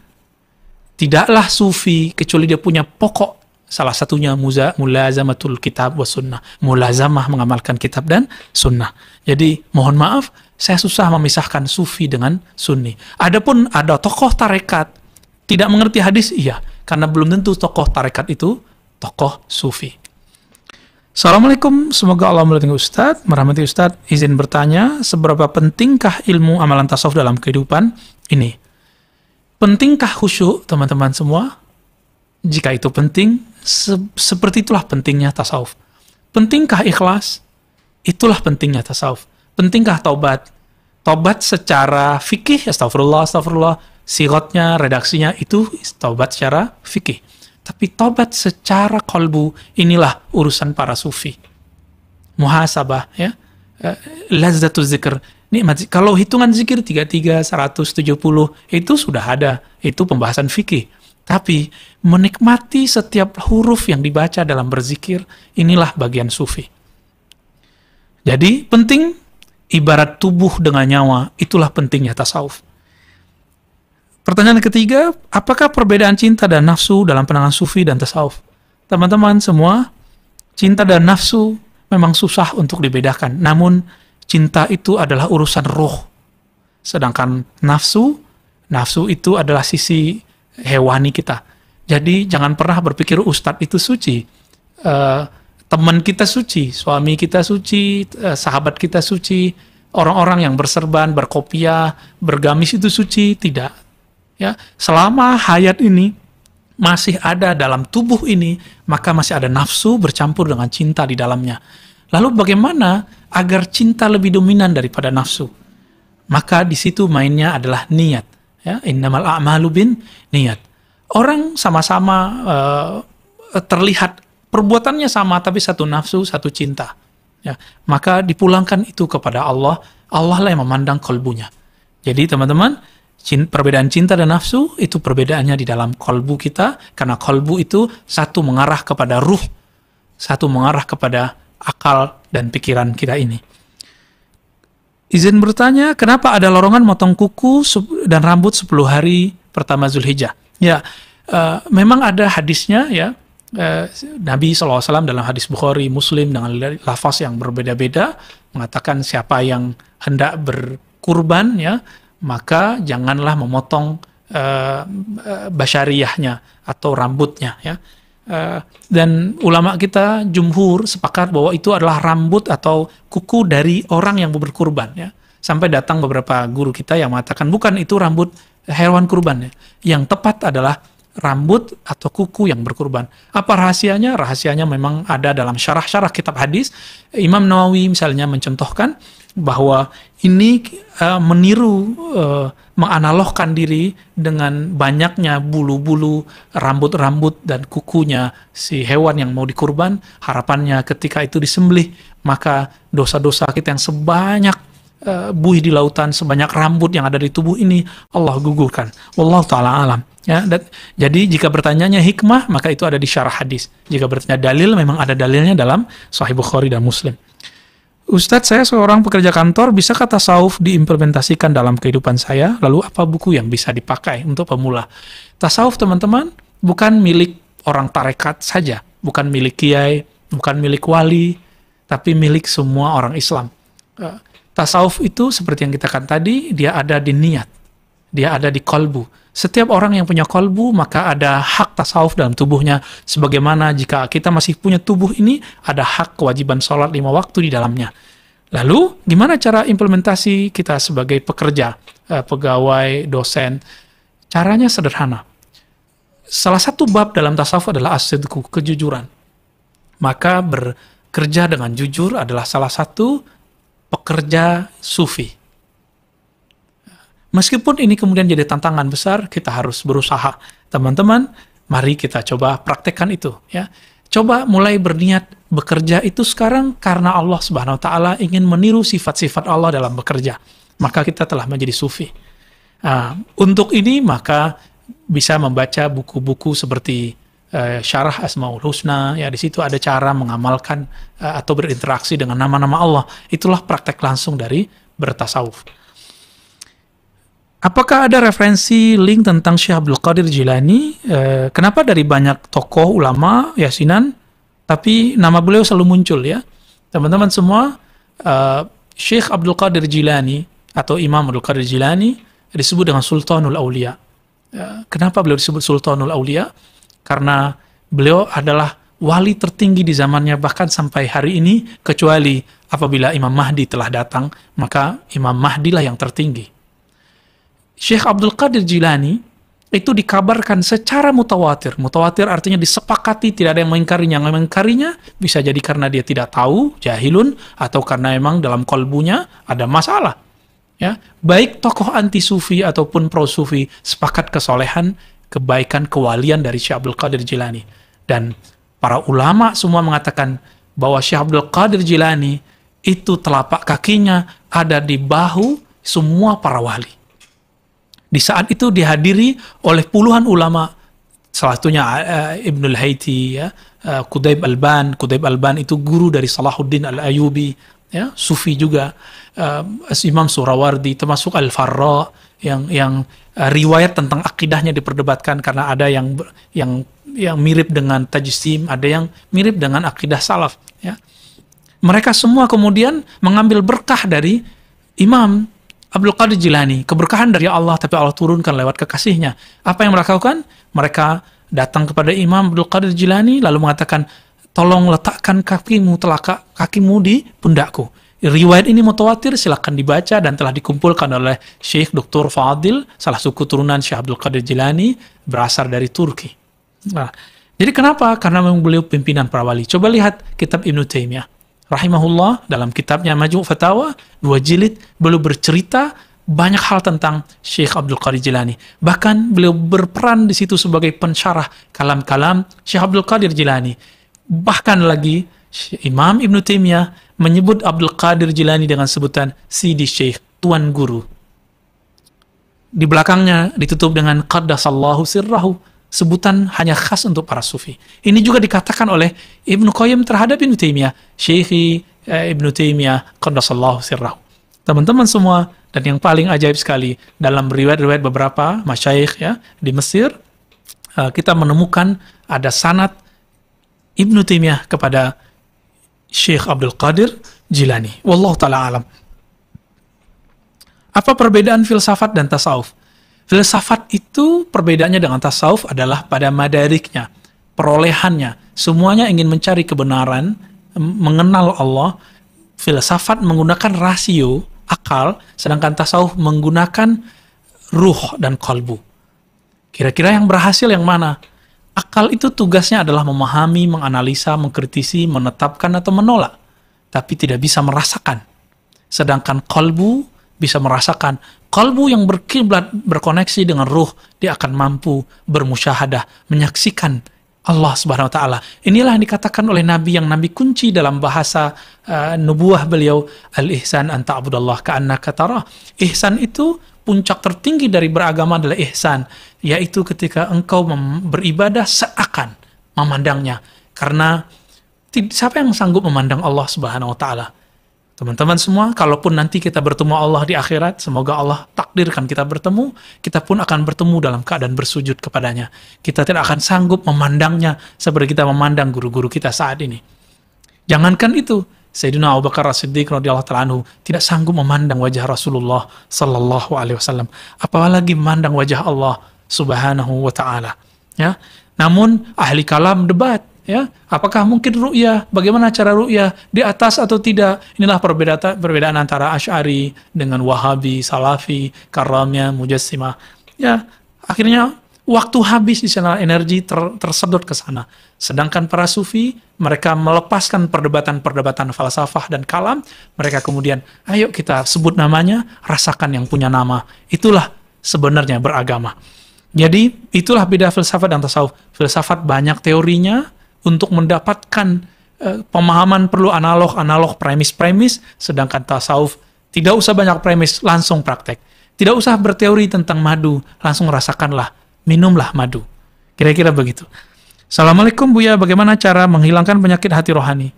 tidaklah sufi kecuali dia punya pokok, salah satunya mulazamatul kitab wa sunnah, mulazamah mengamalkan kitab dan sunnah. Jadi mohon maaf, saya susah memisahkan sufi dengan sunni. Adapun ada tokoh tarekat tidak mengerti hadis, iya, karena belum tentu tokoh tarekat itu tokoh sufi. Assalamualaikum, semoga Allah melindungi Ustadz, merahmati Ustadz. Izin bertanya, seberapa pentingkah ilmu amalan tasawuf dalam kehidupan ini? Pentingkah khusyuk, teman-teman semua? Jika itu penting, seperti itulah pentingnya tasawuf. Pentingkah ikhlas? Itulah pentingnya tasawuf. Pentingkah taubat? Taubat secara fikih, astagfirullah, sirotnya, redaksinya, itu taubat secara fikih. Tapi taubat secara kolbu, inilah urusan para sufi. Muhasabah, ya. Lazzatul zikr. Nikmat. Kalau hitungan zikir 33, 170, itu sudah ada. Itu pembahasan fikih. Tapi menikmati setiap huruf yang dibaca dalam berzikir, inilah bagian sufi. Jadi penting, ibarat tubuh dengan nyawa, itulah pentingnya tasawuf. Pertanyaan ketiga, apakah perbedaan cinta dan nafsu dalam pandangan sufi dan tasawuf? Teman-teman semua, cinta dan nafsu memang susah untuk dibedakan. Namun, cinta itu adalah urusan roh. Sedangkan nafsu itu adalah sisi hewani kita. Jadi, jangan pernah berpikir ustadz itu suci. Teman kita suci, suami kita suci, sahabat kita suci, orang-orang yang berserban, berkopiah, bergamis itu suci. Tidak. Ya, selama hayat ini masih ada dalam tubuh ini, maka masih ada nafsu bercampur dengan cinta di dalamnya. Lalu bagaimana agar cinta lebih dominan daripada nafsu? Maka di situ mainnya adalah niat. Ya, innamal a'malu bin niat. Orang sama-sama terlihat perbuatannya sama, tapi satu nafsu, satu cinta. Ya, maka dipulangkan itu kepada Allah. Allah lah yang memandang kolbunya. Jadi teman-teman, perbedaan cinta dan nafsu itu perbedaannya di dalam kolbu kita, karena kolbu itu satu mengarah kepada ruh, satu mengarah kepada akal dan pikiran kita ini. Izin bertanya, kenapa ada larangan motong kuku dan rambut 10 hari pertama Zulhijjah? Ya, memang ada hadisnya, ya. Nabi SAW dalam hadis Bukhari, Muslim dengan lafaz yang berbeda-beda mengatakan siapa yang hendak berkurban, ya, maka janganlah memotong basyariyahnya atau rambutnya, ya. Dan ulama kita jumhur sepakat bahwa itu adalah rambut atau kuku dari orang yang berkurban, ya. Sampai datang beberapa guru kita yang mengatakan bukan itu rambut hewan kurban, ya. Yang tepat adalah rambut atau kuku yang berkurban. Apa rahasianya? Rahasianya memang ada dalam syarah-syarah kitab hadis. Imam Nawawi misalnya mencontohkan bahwa ini meniru, menganalogkan diri dengan banyaknya bulu-bulu, rambut-rambut dan kukunya si hewan yang mau dikurban. Harapannya ketika itu disembelih, maka dosa-dosa kita yang sebanyak buih di lautan, sebanyak rambut yang ada di tubuh ini, Allah gugurkan. Wallahu ta'ala alam. Ya, jadi jika bertanyanya hikmah, maka itu ada di syarah hadis. Jika bertanya dalil, memang ada dalilnya dalam Sahih Bukhari dan Muslim. Ustadz, saya seorang pekerja kantor, bisakah tasawuf diimplementasikan dalam kehidupan saya? Lalu apa buku yang bisa dipakai untuk pemula? Tasawuf, teman-teman, bukan milik orang tarekat saja, bukan milik kiai, bukan milik wali, tapi milik semua orang Islam. Tasawuf itu seperti yang kita katakan tadi, dia ada di niat, dia ada di kolbu. Setiap orang yang punya kolbu, maka ada hak tasawuf dalam tubuhnya. Sebagaimana jika kita masih punya tubuh ini, ada hak kewajiban sholat 5 waktu di dalamnya. Lalu, gimana cara implementasi kita sebagai pekerja, pegawai, dosen? Caranya sederhana. Salah satu bab dalam tasawuf adalah as-sidqu, kejujuran. Maka bekerja dengan jujur adalah salah satu pekerja sufi. Meskipun ini kemudian jadi tantangan besar, kita harus berusaha. Teman-teman, mari kita coba praktekkan itu, ya. Coba mulai berniat bekerja itu sekarang karena Allah Subhanahu wa taala ingin meniru sifat-sifat Allah dalam bekerja. Maka kita telah menjadi sufi. Untuk ini maka bisa membaca buku-buku seperti Syarah Asmaul Husna, ya, di situ ada cara mengamalkan atau berinteraksi dengan nama-nama Allah. Itulah praktek langsung dari bertasawuf. Apakah ada referensi link tentang Syekh Abdul Qadir Jilani? Kenapa dari banyak tokoh ulama yasinan, tapi nama beliau selalu muncul ya? Teman-teman semua, Syekh Abdul Qadir Jilani atau Imam Abdul Qadir Jilani disebut dengan Sultanul Aulia. Kenapa beliau disebut Sultanul Aulia? Karena beliau adalah wali tertinggi di zamannya bahkan sampai hari ini, kecuali apabila Imam Mahdi telah datang, maka Imam Mahdi lah yang tertinggi. Syekh Abdul Qadir Jilani itu dikabarkan secara mutawatir. Mutawatir artinya disepakati, tidak ada yang mengingkarinya. Yang mengingkarinya bisa jadi karena dia tidak tahu, jahilun, atau karena memang dalam kolbunya ada masalah. Ya, baik tokoh anti-sufi ataupun pro-sufi sepakat kesolehan, kebaikan, kewalian dari Syekh Abdul Qadir Jilani. Dan para ulama semua mengatakan bahwa Syekh Abdul Qadir Jilani itu telapak kakinya ada di bahu semua para wali. Di saat itu dihadiri oleh puluhan ulama, salah satunya Ibnul Haiti, ya, Qutaib Alban. Qutaib Alban itu guru dari Salahuddin Al-Ayubi, ya, sufi juga. Imam Surawardi, termasuk Al-Farra, yang riwayat tentang akidahnya diperdebatkan karena ada yang mirip dengan tajsim, ada yang mirip dengan akidah salaf. Ya. Mereka semua kemudian mengambil berkah dari Imam Abdul Qadir Jilani, keberkahan dari Allah, tapi Allah turunkan lewat kekasihnya. Apa yang mereka lakukan? Mereka datang kepada Imam Abdul Qadir Jilani, lalu mengatakan, tolong letakkan telapak kakimu di pundakku. Riwayat ini mutawatir, silakan dibaca dan telah dikumpulkan oleh Syekh Dr. Fadil, salah suku turunan Syekh Abdul Qadir Jilani, berasal dari Turki. Nah, jadi kenapa? Karena memang beliau pimpinan para wali. Coba lihat kitab Ibnu Taimiyah rahimahullah, dalam kitabnya Majmu' Fatawa 2 jilid, beliau bercerita banyak hal tentang Syekh Abdul Qadir Jilani. Bahkan beliau berperan di situ sebagai pensyarah kalam-kalam Syekh Abdul Qadir Jilani. Bahkan lagi Imam Ibnu Taimiyah menyebut Abdul Qadir Jilani dengan sebutan Sidi Syekh, Tuan Guru. Di belakangnya ditutup dengan Qaddasallahu sirrahu, sebutan hanya khas untuk para sufi. Ini juga dikatakan oleh Ibnu Qayyim terhadap Ibnu Taimiyah, Syekhi Ibnu Taimiyah Qaddasallahu sirrahu. Teman-teman semua, dan yang paling ajaib sekali, dalam riwayat-riwayat beberapa masyayikh ya di Mesir, kita menemukan ada sanad Ibnu Taimiyah kepada Syekh Abdul Qadir Jilani. Wallahu ta'ala alam. Apa perbedaan filsafat dan tasawuf? Filsafat itu perbedaannya dengan tasawuf adalah pada madariknya, perolehannya. Semuanya ingin mencari kebenaran, mengenal Allah. Filsafat menggunakan rasio, akal, sedangkan tasawuf menggunakan ruh dan kalbu. Kira-kira yang berhasil yang mana? Akal itu tugasnya adalah memahami, menganalisa, mengkritisi, menetapkan atau menolak, tapi tidak bisa merasakan. Sedangkan kalbu bisa merasakan. Kalbu yang berkiblat, berkoneksi dengan ruh, dia akan mampu bermusyahadah, menyaksikan Allah Subhanahu wa taala. Inilah yang dikatakan oleh Nabi, yang Nabi kunci dalam bahasa nubuah beliau, al-ihsan an ta'budallah ka'annaka tarah. Ihsan itu puncak tertinggi dari beragama adalah ihsan, yaitu ketika engkau beribadah seakan memandangnya. Karena siapa yang sanggup memandang Allah Subhanahu wa taala? Teman-teman semua, kalaupun nanti kita bertemu Allah di akhirat, semoga Allah takdirkan kita bertemu, kita pun akan bertemu dalam keadaan bersujud kepadanya. Kita tidak akan sanggup memandangnya seperti kita memandang guru-guru kita saat ini. Jangankan itu, Sayyidina Abu Bakar As-Siddiq radhiyallahu ta'ala anhu tidak sanggup memandang wajah Rasulullah sallallahu alaihi wasallam, apalagi memandang wajah Allah Subhanahu wa ta'ala. Ya. Namun ahli kalam debat, ya, apakah mungkin ru'yah? Bagaimana cara ru'yah? Di atas atau tidak? Inilah perbedaan antara Asy'ari dengan Wahabi, Salafi, Karramiyah, Mujassimah. Ya, akhirnya waktu habis di sana, energi tersedot ke sana. Sedangkan para sufi, mereka melepaskan perdebatan-perdebatan falsafah dan kalam, mereka kemudian, ayo kita sebut namanya, rasakan yang punya nama. Itulah sebenarnya beragama. Jadi, itulah beda filsafat dan tasawuf. Filsafat banyak teorinya, untuk mendapatkan pemahaman perlu analog, premis, sedangkan tasawuf tidak usah banyak premis, langsung praktek. Tidak usah berteori tentang madu, langsung rasakanlah, minumlah madu. Kira-kira begitu. Assalamualaikum Buya, bagaimana cara menghilangkan penyakit hati rohani?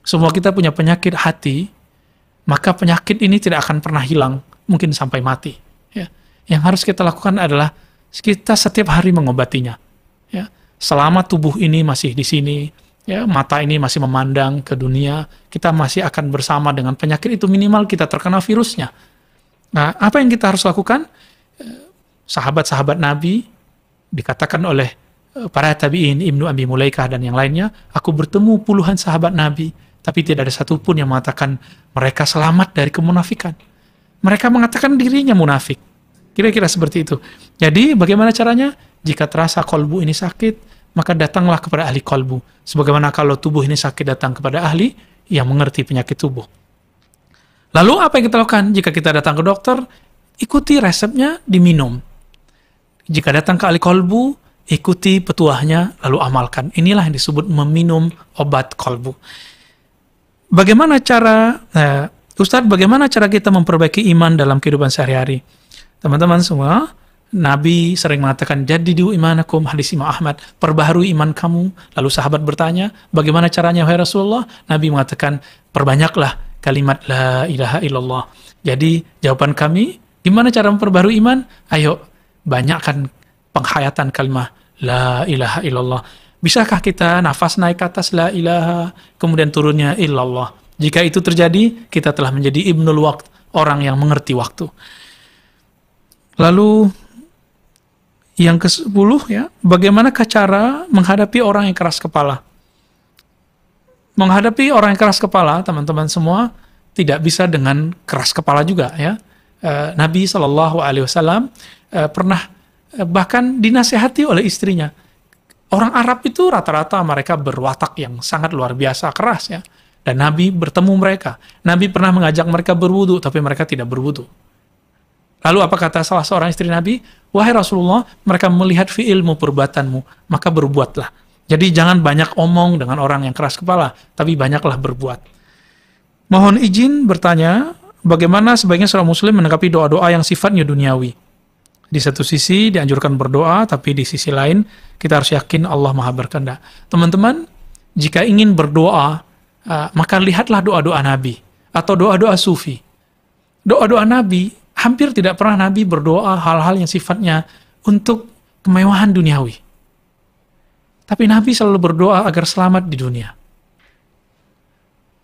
Semua kita punya penyakit hati, maka penyakit ini tidak akan pernah hilang, mungkin sampai mati. Ya. Yang harus kita lakukan adalah kita setiap hari mengobatinya. Ya, selama tubuh ini masih di sini, ya, mata ini masih memandang ke dunia, kita masih akan bersama dengan penyakit itu, minimal kita terkena virusnya. Nah, apa yang kita harus lakukan? Sahabat-sahabat Nabi, dikatakan oleh para tabi'in, Ibnu Abi Mulaikah dan yang lainnya, aku bertemu puluhan sahabat Nabi, tapi tidak ada satupun yang mengatakan mereka selamat dari kemunafikan. Mereka mengatakan dirinya munafik. Kira-kira seperti itu. Jadi bagaimana caranya? Jika terasa kolbu ini sakit, maka datanglah kepada ahli kolbu. Sebagaimana kalau tubuh ini sakit datang kepada ahli yang mengerti penyakit tubuh. Lalu apa yang kita lakukan? Jika kita datang ke dokter, ikuti resepnya, diminum. Jika datang ke ahli kolbu, ikuti petuahnya, lalu amalkan. Inilah yang disebut meminum obat kolbu. Bagaimana cara, Ustadz, bagaimana cara kita memperbaiki iman dalam kehidupan sehari-hari? Teman-teman semua, Nabi sering mengatakan, jadidu imanakum, hadis Imam Ahmad, perbaharui iman kamu. Lalu sahabat bertanya, bagaimana caranya wahai Rasulullah? Nabi mengatakan, perbanyaklah kalimat la ilaha illallah. Jadi jawaban kami, gimana cara memperbaharui iman? Ayo, banyakkan penghayatan kalimat la ilaha illallah. Bisakah kita nafas naik ke atas la ilaha, kemudian turunnya illallah? Jika itu terjadi, kita telah menjadi ibnul waqt, orang yang mengerti waktu. Lalu yang ke-10, ya, bagaimanakah cara menghadapi orang yang keras kepala? Menghadapi orang yang keras kepala, teman-teman semua, tidak bisa dengan keras kepala juga, ya. Nabi SAW pernah bahkan dinasihati oleh istrinya. Orang Arab itu rata-rata mereka berwatak yang sangat luar biasa keras, ya. Dan Nabi bertemu mereka. Nabi pernah mengajak mereka berwudu, tapi mereka tidak berwudu. Lalu apa kata salah seorang istri Nabi? Wahai Rasulullah, mereka melihat fi'ilmu, perbuatanmu, maka berbuatlah. Jadi jangan banyak omong dengan orang yang keras kepala, tapi banyaklah berbuat. Mohon izin bertanya, bagaimana sebaiknya seorang muslim menanggapi doa-doa yang sifatnya duniawi? Di satu sisi dianjurkan berdoa, tapi di sisi lain kita harus yakin Allah Maha berkehendak. Teman-teman, jika ingin berdoa, maka lihatlah doa-doa Nabi atau doa-doa sufi. Doa-doa Nabi, hampir tidak pernah Nabi berdoa hal-hal yang sifatnya untuk kemewahan duniawi. Tapi Nabi selalu berdoa agar selamat di dunia.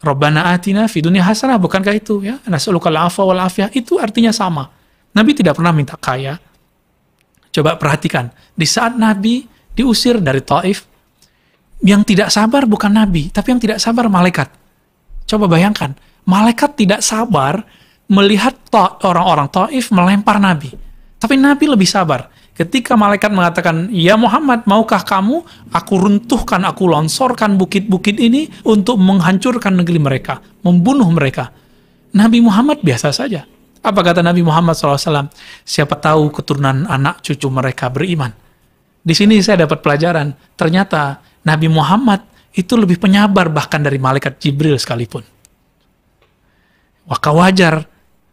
Rabbana atina fi dunya hasanah, bukankah itu, ya? Nas'alukal afwa wal afiyah, itu artinya sama. Nabi tidak pernah minta kaya. Coba perhatikan, di saat Nabi diusir dari Taif, yang tidak sabar bukan Nabi, tapi yang tidak sabar malaikat. Coba bayangkan, malaikat tidak sabar melihat orang-orang Taif melempar Nabi. Tapi Nabi lebih sabar. Ketika malaikat mengatakan, ya Muhammad, maukah kamu aku runtuhkan, aku lonsorkan bukit-bukit ini untuk menghancurkan negeri mereka, membunuh mereka. Nabi Muhammad biasa saja. Apa kata Nabi Muhammad SAW? Siapa tahu keturunan anak cucu mereka beriman. Di sini saya dapat pelajaran. Ternyata Nabi Muhammad itu lebih penyabar bahkan dari malaikat Jibril sekalipun. Maka wajar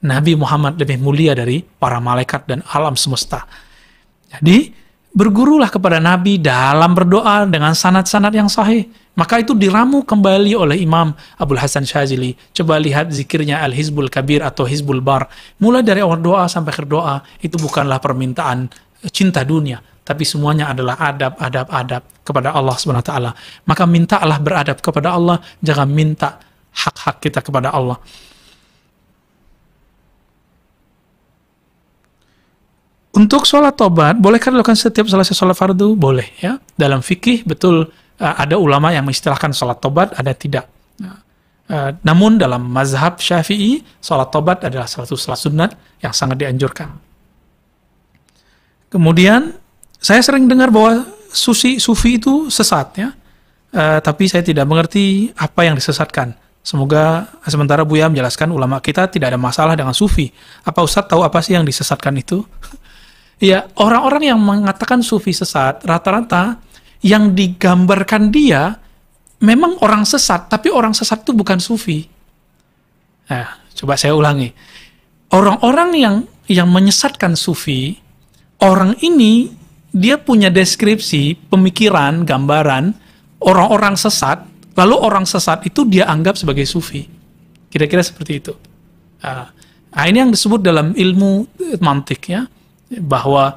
Nabi Muhammad lebih mulia dari para malaikat dan alam semesta. Jadi, bergurulah kepada Nabi dalam berdoa dengan sanad-sanad yang sahih. Maka itu diramu kembali oleh Imam Abdul Hasan Syazili. Coba lihat zikirnya Al-Hizbul Kabir atau Hizbul Bar. Mulai dari awal doa sampai akhir doa, itu bukanlah permintaan cinta dunia, tapi semuanya adalah adab kepada Allah SWT. Maka mintalah beradab kepada Allah, jangan minta hak-hak kita kepada Allah. Untuk sholat tobat, bolehkah dilakukan setiap selesai sholat fardu? Boleh, ya. Dalam fikih, betul, ada ulama yang mengistilahkan sholat tobat, ada tidak. Namun dalam mazhab Syafi'i, sholat tobat adalah suatu sholat sunat yang sangat dianjurkan. Kemudian, saya sering dengar bahwa sufi itu sesat, ya. Tapi saya tidak mengerti apa yang disesatkan. Semoga sementara Buya menjelaskan, ulama kita tidak ada masalah dengan sufi. Apa Ustadz tahu apa sih yang disesatkan itu? Ya, orang-orang yang mengatakan sufi sesat, rata-rata yang digambarkan dia memang orang sesat, tapi orang sesat itu bukan sufi. Nah, coba saya ulangi. Orang-orang yang menyesatkan sufi, orang ini dia punya deskripsi, pemikiran, gambaran orang-orang sesat, lalu orang sesat itu dia anggap sebagai sufi. Kira-kira seperti itu. Nah, ini yang disebut dalam ilmu mantik, ya. bahwa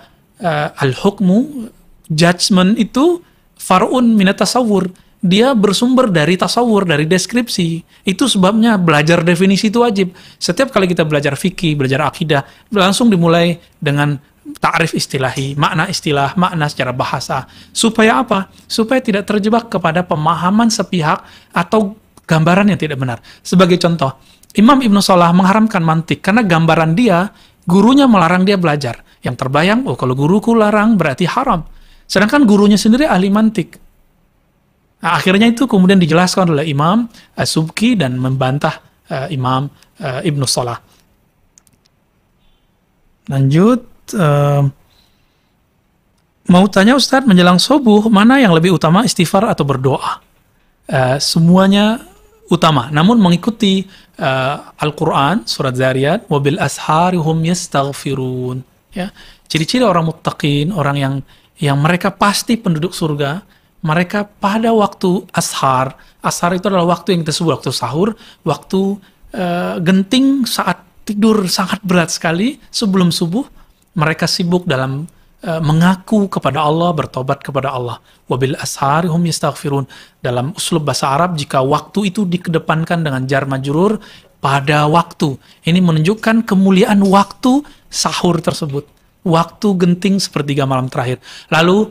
al-hukmu, judgment itu far'un minat tasawur. Dia bersumber dari tasawur, dari deskripsi. Itu sebabnya belajar definisi itu wajib. Setiap kali kita belajar fikih, belajar akidah, langsung dimulai dengan ta'rif istilahi, makna istilah, makna secara bahasa. Supaya apa? Supaya tidak terjebak kepada pemahaman sepihak atau gambaran yang tidak benar. Sebagai contoh, Imam Ibnu Salah mengharamkan mantik karena gambaran dia, gurunya melarang dia belajar. Yang terbayang, oh kalau guruku larang berarti haram. Sedangkan gurunya sendiri ahli mantik. Nah, akhirnya itu kemudian dijelaskan oleh Imam As-Subki dan membantah Imam Ibnu Salah. Lanjut, mau tanya Ustadz, menjelang subuh mana yang lebih utama, istighfar atau berdoa? Semuanya utama, namun mengikuti Al-Quran, surat Zariyat, wabil ashari hum yastaghfirun. Ya, ciri-ciri orang muttaqin, orang yang mereka pasti penduduk surga. Mereka pada waktu ashar itu adalah waktu yang kita sebut waktu sahur, waktu genting saat tidur sangat berat sekali sebelum subuh, mereka sibuk dalam mengaku kepada Allah, bertobat kepada Allah. Wabil ashari hum yastaghfirun. Dalam uslub bahasa Arab, jika waktu itu dikedepankan dengan jar majrur pada waktu, ini menunjukkan kemuliaan waktu sahur tersebut. Waktu genting sepertiga malam terakhir. Lalu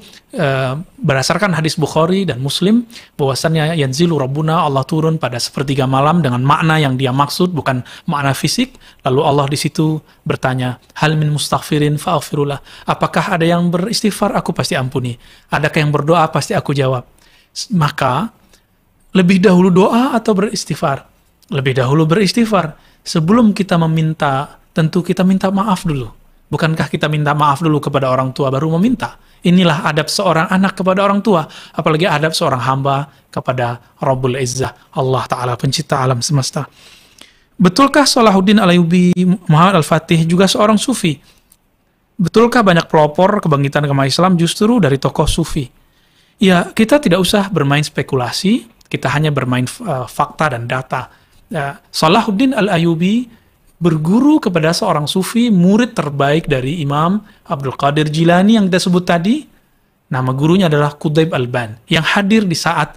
berdasarkan hadis Bukhari dan Muslim, bahwasannya yanzilu Rabbuna, Allah turun pada sepertiga malam dengan makna yang dia maksud, bukan makna fisik. Lalu Allah di situ bertanya, hal min mustaghfirin fa'aghfirullah. Apakah ada yang beristighfar? Aku pasti ampuni. Adakah yang berdoa? Pasti aku jawab. Maka lebih dahulu doa atau beristighfar? Lebih dahulu beristighfar. Sebelum kita meminta, tentu kita minta maaf dulu. Bukankah kita minta maaf dulu kepada orang tua baru meminta? Inilah adab seorang anak kepada orang tua, apalagi adab seorang hamba kepada Rabbul Izzah, Allah Ta'ala, pencipta alam semesta. Betulkah Salahuddin Al-Ayyubi Muhammad Al-Fatih juga seorang sufi? Betulkah banyak pelopor kebangkitan agama Islam justru dari tokoh sufi? Ya, kita tidak usah bermain spekulasi, kita hanya bermain fakta dan data. Salahuddin Al-Ayyubi berguru kepada seorang sufi, murid terbaik dari Imam Abdul Qadir Jilani yang kita sebut tadi. Nama gurunya adalah Qutb Al-Ban, yang hadir di saat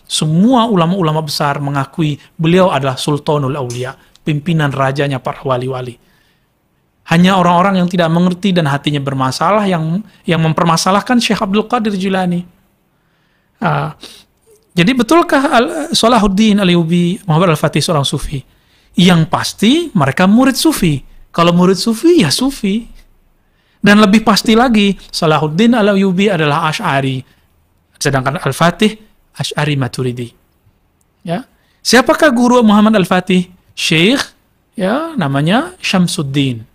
semua ulama-ulama besar mengakui beliau adalah Sultanul Aulia, pimpinan rajanya para wali-wali. Hanya orang-orang yang tidak mengerti dan hatinya bermasalah yang mempermasalahkan Syekh Abdul Qadir Jilani. Jadi betulkah Salahuddin Al-Ayyubi Muhammad Al-Fatih seorang sufi? Yang pasti mereka murid sufi. Kalau murid sufi, ya sufi. Dan lebih pasti lagi, Salahuddin Al-Ayyubi adalah Asy'ari, sedangkan Al-Fatih Asy'ari Maturidi. Ya. Siapakah guru Muhammad Al-Fatih? Syekh, ya, namanya Syamsuddin.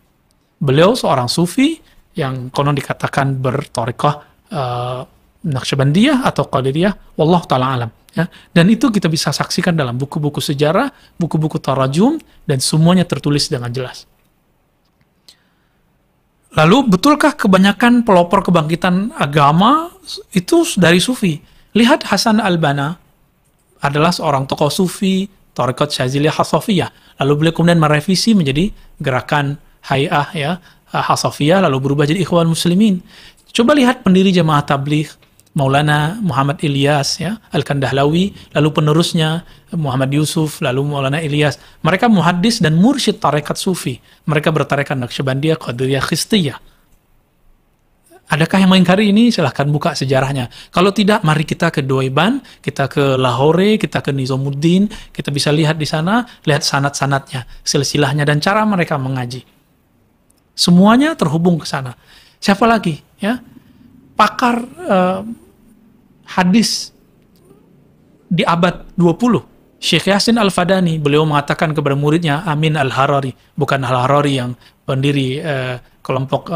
Beliau seorang sufi yang konon dikatakan berthariqah Naqsyabandiyah atau Qadiriyah, wallahu ta'ala alam. Ya, dan itu kita bisa saksikan dalam buku-buku sejarah, buku-buku tarajum, dan semuanya tertulis dengan jelas. Lalu, betulkah kebanyakan pelopor kebangkitan agama itu dari sufi? Lihat Hasan al-Banna adalah seorang tokoh sufi, Thariqat Syaziliyah Hasafiyah. Lalu beliau kemudian merevisi menjadi gerakan Hay'ah, ya, Hasafiyah, lalu berubah jadi Ikhwan Muslimin. Coba lihat pendiri Jamaah Tabligh, Maulana Muhammad Ilyas, ya, Al-Kandahlawi, lalu penerusnya Muhammad Yusuf, lalu Maulana Ilyas. Mereka muhaddis dan mursyid tarekat sufi. Mereka bertarekat Naqsyabandiyah, Qadiriyah, Khistiyah. Adakah yang mengingkari ini? Silahkan buka sejarahnya. Kalau tidak, mari kita ke Doiban, kita ke Lahore, kita ke Nizamuddin, kita bisa lihat di sana, lihat sanad-sanadnya, silsilahnya, dan cara mereka mengaji. Semuanya terhubung ke sana. Siapa lagi? Ya, pakar hadis di abad 20, Syekh Yasin Al-Fadani, beliau mengatakan kepada muridnya Amin Al-Harari, bukan Al-Harari yang pendiri kelompok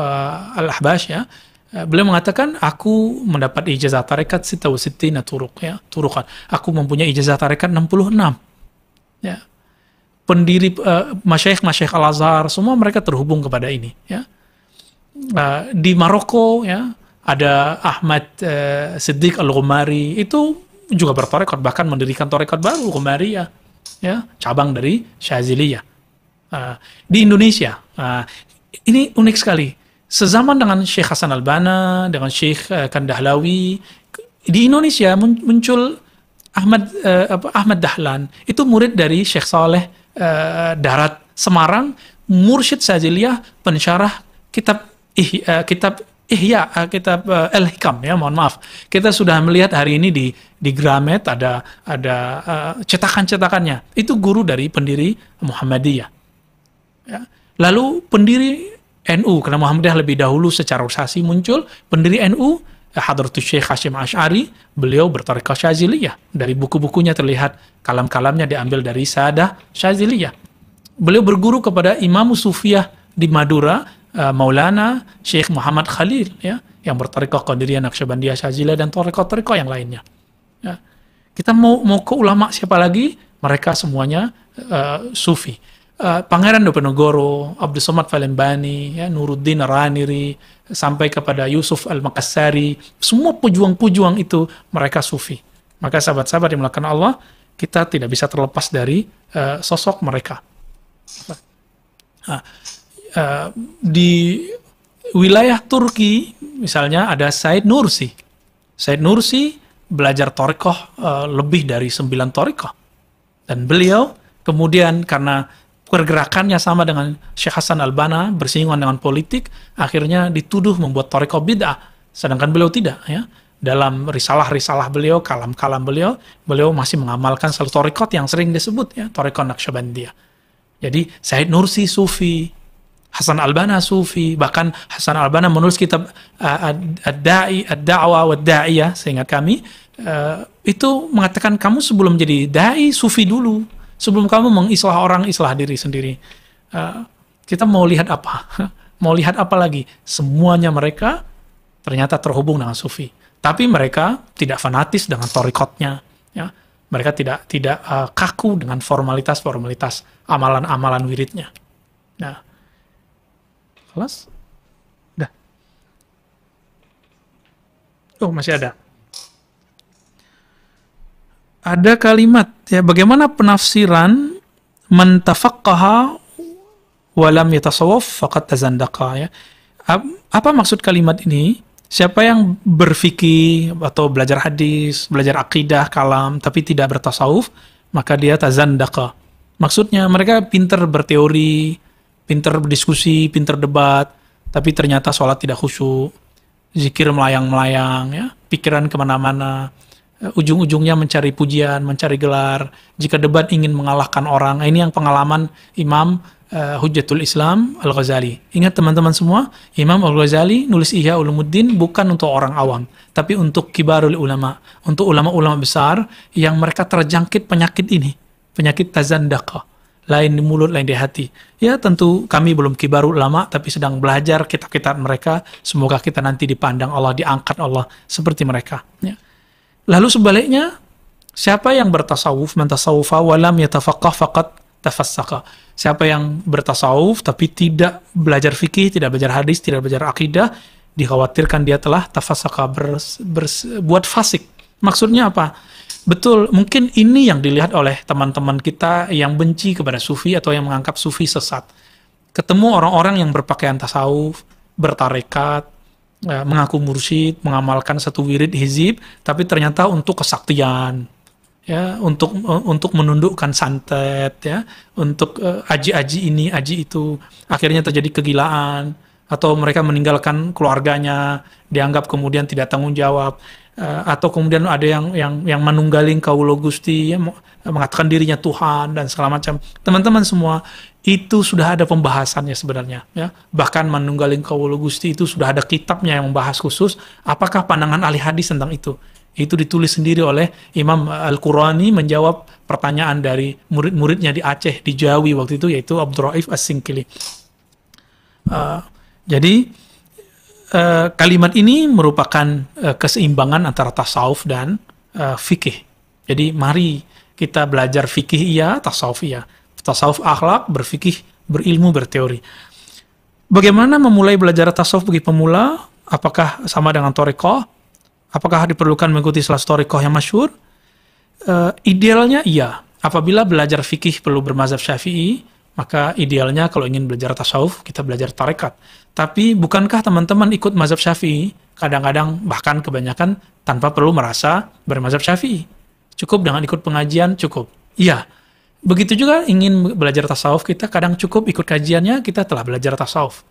Al-Ahbash, ya. Beliau mengatakan, aku mendapat ijazah tarekat 66 turukan. Aku mempunyai ijazah tarekat 66. Ya. Pendiri masyayikh Al-Azhar, semua mereka terhubung kepada ini, ya. Di Maroko, ya, ada Ahmad Siddiq Al-Ghumari, itu juga bertarekat, bahkan mendirikan tarekat baru, Ghumariyah, ya, cabang dari Syaziliyah. Di Indonesia, ini unik sekali. sezaman dengan Syekh Hasan Al-Banna, dengan Syekh Kandahlawi, di Indonesia muncul Ahmad Dahlan, itu murid dari Syekh Saleh Darat Semarang, mursyid Syadziliyah, pensyarah kitab kitab Al-Hikam, ya, mohon maaf. Kita sudah melihat hari ini di Gramet ada cetakan-cetakannya. Itu guru dari pendiri Muhammadiyah. Ya. Lalu pendiri NU, karena Muhammadiyah lebih dahulu secara organisasi muncul, pendiri NU Hadratus Syekh Hasyim Asy'ari, beliau bertarekat Syadziliyah. Dari buku-bukunya terlihat kalam-kalamnya diambil dari Sadah Syadziliyah. Beliau berguru kepada Imam Sufiyah di Madura, Maulana Syekh Muhammad Khalil, ya, yang bertarekat Qadiriyah, Naqsyabandiyah, Syadziliyah, dan tarekat-tarekat yang lainnya. Ya. Kita mau ke ulama siapa lagi? Mereka semuanya Sufi. Pangeran Diponegoro, Abdul Somad Palembani, ya, Nuruddin Raniri, sampai kepada Yusuf Al-Makassari, semua pejuang-pejuang itu mereka Sufi. Maka sahabat-sahabat yang dimuliakan Allah, kita tidak bisa terlepas dari sosok mereka. Di wilayah Turki, misalnya ada Said Nursi. Said Nursi belajar thariqah lebih dari 9 thariqah. Dan beliau kemudian karena pergerakannya sama dengan Syekh Hasan Al-Banna, bersinggungan dengan politik, akhirnya dituduh membuat thariqah bid'ah. Sedangkan beliau tidak, ya. Dalam risalah-risalah beliau, kalam-kalam beliau masih mengamalkan satu thariqat yang sering disebut, ya, thariqah Naqsyabandiyah. Jadi Said Nursi Sufi, Hasan Al-Banna Sufi, bahkan Hasan Al-Banna menulis kitab Ad-Da'wah wad-Da'iyah, seingat kami, itu mengatakan kamu sebelum jadi da'i Sufi dulu, sebelum kamu mengislah orang, islah diri sendiri. Kita mau lihat apa? Mau lihat apa lagi? Semuanya mereka ternyata terhubung dengan Sufi. Tapi mereka tidak fanatis dengan thariqatnya, ya. Mereka tidak kaku dengan formalitas-formalitas amalan-amalan wiridnya. Nah, kelas? Udah. Oh, masih ada. Ada kalimat, ya, bagaimana penafsiran man tafaqqaha wa lam yatasawwaf faqad tazandaqa, ya. Apa maksud kalimat ini? Siapa yang berfikih atau belajar hadis, belajar akidah, kalam, tapi tidak bertasawuf, maka dia tazandaqa. Maksudnya mereka pintar berteori, pintar berdiskusi, pintar debat, tapi ternyata sholat tidak khusyuk, zikir melayang-melayang, ya, pikiran kemana-mana, ujung-ujungnya mencari pujian, mencari gelar. Jika debat ingin mengalahkan orang, ini yang pengalaman Imam Hujjatul Islam Al-Ghazali. Ingat teman-teman semua, Imam Al-Ghazali nulis Ihya Ulumuddin bukan untuk orang awam, tapi untuk kibarul ulama, untuk ulama-ulama besar yang mereka terjangkit penyakit ini, penyakit tazandaqa, lain di mulut, lain di hati. Ya, tentu kami belum kibarul ulama, tapi sedang belajar kitab-kitab mereka. Semoga kita nanti dipandang Allah, diangkat Allah seperti mereka, ya. Lalu sebaliknya, siapa yang bertasawuf, man tasawufa wa lam yatafaqqah faqad tafassaqa. Siapa yang bertasawuf tapi tidak belajar fikih, tidak belajar hadis, tidak belajar akidah, dikhawatirkan dia telah tafassaqa, buat fasik. Maksudnya apa? Betul, mungkin ini yang dilihat oleh teman-teman kita yang benci kepada sufi atau yang menganggap sufi sesat. Ketemu orang-orang yang berpakaian tasawuf, bertarekat, mengaku mursyid, mengamalkan satu wirid hizib, tapi ternyata untuk kesaktian, ya, untuk menundukkan santet, ya, untuk aji-aji ini, aji itu, akhirnya terjadi kegilaan, atau mereka meninggalkan keluarganya, dianggap kemudian tidak tanggung jawab, atau kemudian ada yang menunggaling kaulo Gusti, ya, mengatakan dirinya Tuhan dan segala macam. Teman-teman semua, itu sudah ada pembahasannya sebenarnya, ya. Bahkan menunggaling kaulo Gusti itu sudah ada kitabnya yang membahas khusus apakah pandangan ahli hadis tentang itu. Itu ditulis sendiri oleh Imam Al-Qurani menjawab pertanyaan dari murid-muridnya di Aceh, di Jawi waktu itu, yaitu Abdul Raif As-Singkili. Jadi kalimat ini merupakan keseimbangan antara tasawuf dan fikih. Jadi mari kita belajar fikih iya, tasawuf iya. Tasawuf akhlak, berfikih, berilmu, berteori. Bagaimana memulai belajar tasawuf bagi pemula? Apakah sama dengan thariqah? Apakah diperlukan mengikuti salah satu thariqah yang masyhur? Idealnya iya. Apabila belajar fikih perlu bermazhab Syafi'i, Maka idealnya kalau ingin belajar tasawuf, kita belajar tarekat. Tapi bukankah teman-teman ikut mazhab Syafi'i? Kadang-kadang bahkan kebanyakan tanpa perlu merasa bermazhab Syafi'i. Cukup dengan ikut pengajian, cukup. Iya. Begitu juga ingin belajar tasawuf, kita kadang cukup ikut kajiannya, kita telah belajar tasawuf.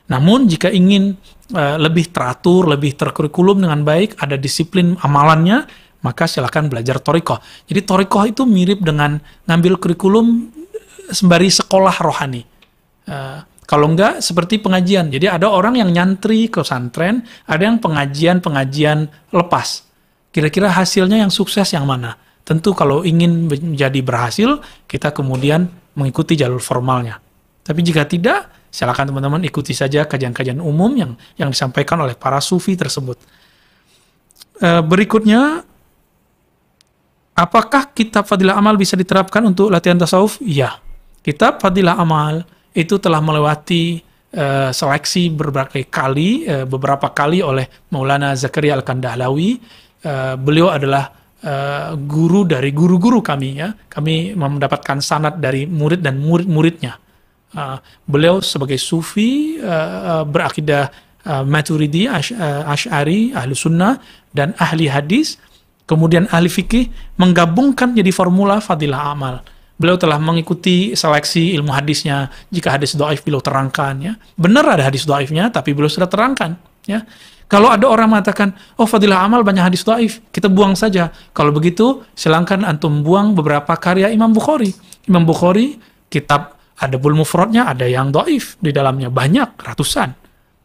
Namun jika ingin lebih teratur, lebih terkurikulum dengan baik, ada disiplin amalannya, maka silakan belajar thoriqah. Jadi thoriqah itu mirip dengan ngambil kurikulum sembari sekolah rohani. Kalau enggak, seperti pengajian. Jadi ada orang yang nyantri ke pesantren, ada yang pengajian lepas. Kira-kira hasilnya yang sukses yang mana? Tentu kalau ingin menjadi berhasil, kita kemudian mengikuti jalur formalnya. Tapi jika tidak, silakan teman-teman ikuti saja kajian-kajian umum yang disampaikan oleh para sufi tersebut. Berikutnya, apakah kitab Fadilah Amal bisa diterapkan untuk latihan tasawuf? Iya. Kitab Fadilah Amal itu telah melewati seleksi beberapa kali oleh Maulana Zakaria Al-Kandahlawi. Beliau adalah guru dari guru-guru kami, ya. Kami mendapatkan sanad dari murid dan murid-muridnya. Beliau sebagai sufi berakidah Maturidi, Asy'ari, ahli sunnah dan ahli hadis, kemudian ahli fikih, menggabungkan jadi formula Fadilah Amal. Beliau telah mengikuti seleksi ilmu hadisnya. Jika hadis dhaif beliau terangkan, ya. Benar ada hadis dhaifnya, tapi beliau sudah terangkan, ya. Kalau ada orang mengatakan, oh Fadilah Amal banyak hadis dhaif, kita buang saja. Kalau begitu, silahkan antum buang beberapa karya Imam Bukhari. Imam Bukhari, kitab Adabul Mufradnya ada yang dhaif di dalamnya, banyak, ratusan,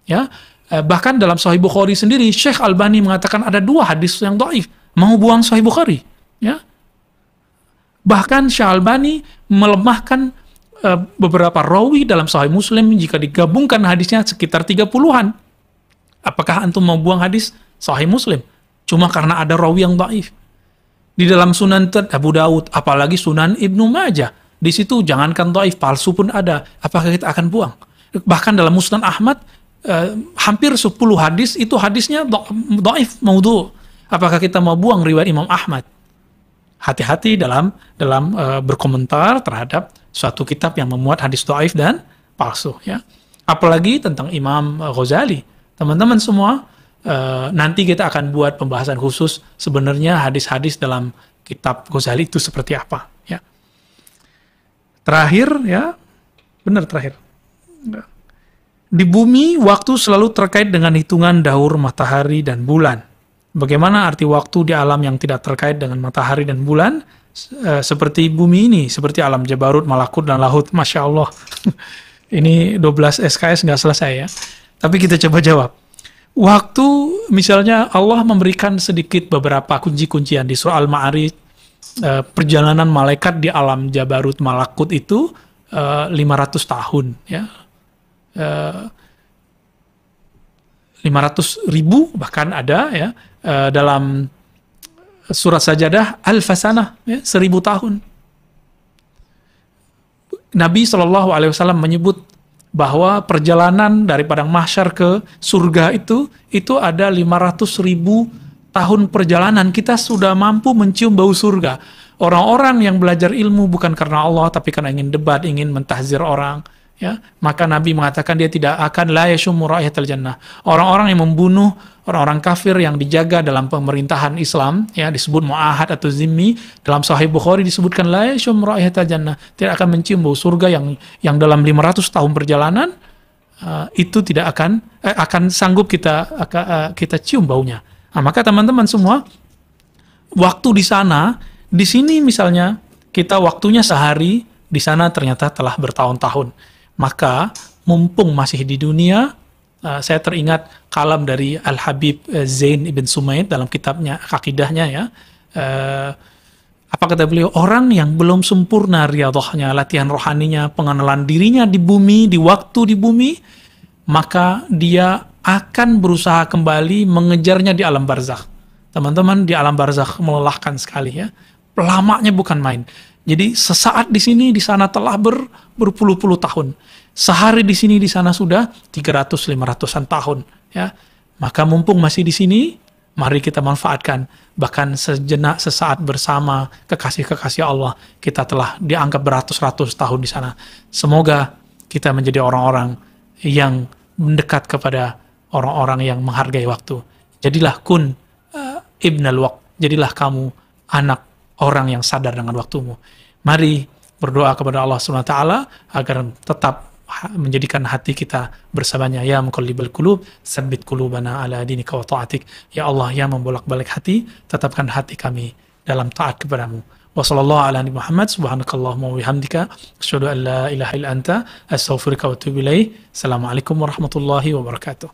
ya. Bahkan dalam Sahih Bukhari sendiri, Syekh Albani mengatakan ada 2 hadis yang dhaif. Mau buang Sahih Bukhari, ya. Bahkan Syekh Albani melemahkan beberapa rawi dalam Sahih Muslim, jika digabungkan hadisnya sekitar 30-an. Apakah antum mau buang hadis Sahih Muslim cuma karena ada rawi yang dhaif? Di dalam Sunan Abu Daud, apalagi Sunan Ibnu Majah, di situ jangankan dhaif, palsu pun ada. Apakah kita akan buang? Bahkan dalam Musnad Ahmad, hampir 10 hadis itu hadisnya dhaif, maudhu'. Apakah kita mau buang riwayat Imam Ahmad? Hati-hati dalam berkomentar terhadap suatu kitab yang memuat hadis dhaif dan palsu, ya. Apalagi tentang Imam Ghazali. Teman-teman semua, nanti kita akan buat pembahasan khusus sebenarnya hadis-hadis dalam kitab Ghazali itu seperti apa, ya. Terakhir, ya, benar terakhir. Di bumi, waktu selalu terkait dengan hitungan daur matahari dan bulan. Bagaimana arti waktu di alam yang tidak terkait dengan matahari dan bulan? Seperti bumi ini, seperti alam Jabarut, Malakut, dan Lahut. Masya Allah. Ini 12 SKS nggak selesai, ya. Tapi kita coba jawab. Waktu, misalnya Allah memberikan sedikit beberapa kunci-kuncian di surah Al-Ma'arij. Perjalanan malaikat di alam Jabarut, Malakut itu 500 tahun, ya. 500.000 bahkan ada, ya, dalam surat Sajadah Al-Fasanah, ya, 1000 tahun. Nabi SAW menyebut bahwa perjalanan dari padang mahsyar ke surga itu ada 500.000 tahun perjalanan. Kita sudah mampu mencium bau surga. Orang-orang yang belajar ilmu bukan karena Allah, tapi karena ingin debat, ingin mentahzir orang, ya, maka Nabi mengatakan dia tidak akan la yashummu raihatal jannah. Orang-orang yang membunuh orang-orang kafir yang dijaga dalam pemerintahan Islam, ya, disebut mu'ahad atau zimmi, dalam Sahih Bukhari disebutkan la yashummu raihatal jannah, tidak akan mencium bau surga yang dalam 500 tahun perjalanan itu tidak akan sanggup kita cium baunya. Nah, maka teman-teman semua, waktu di sana, di sini misalnya kita waktunya sehari, di sana ternyata telah bertahun-tahun. Maka mumpung masih di dunia, saya teringat kalam dari Al-Habib Zain Ibn Sumaid dalam kitabnya, akidahnya, ya. Apa kata beliau? Orang yang belum sempurna riyadhahnya, latihan rohaninya, pengenalan dirinya di bumi, di waktu di bumi, maka dia akan berusaha kembali mengejarnya di alam barzakh. Teman-teman, di alam barzakh melelahkan sekali, ya. Lamanya bukan main. Jadi sesaat di sini, di sana telah berpuluh-puluh tahun. Sehari di sini, di sana sudah 300-500-an tahun, ya. Maka mumpung masih di sini, Mari kita manfaatkan, bahkan sejenak sesaat bersama kekasih-kekasih Allah, kita telah dianggap beratus-ratus tahun di sana. Semoga kita menjadi orang-orang yang mendekat kepada orang-orang yang menghargai waktu. Jadilah kun ibnal waqt, jadilah kamu anak orang yang sadar dengan waktumu. Mari berdoa kepada Allah SWT agar tetap menjadikan hati kita bersamanya. Ya muqallibal qulub, tsabbit qulubana ala dinika wa ta'atik. Ya Allah yang membolak-balik hati, tetapkan hati kami dalam taat kepadamu. Wa sallallahu ala nabi Muhammad, subhanakallahumma wa bihamdika, asyhadu an la ilaha illa anta, astaghfiruka wa atubu ilaik. Assalamualaikum warahmatullahi wabarakatuh.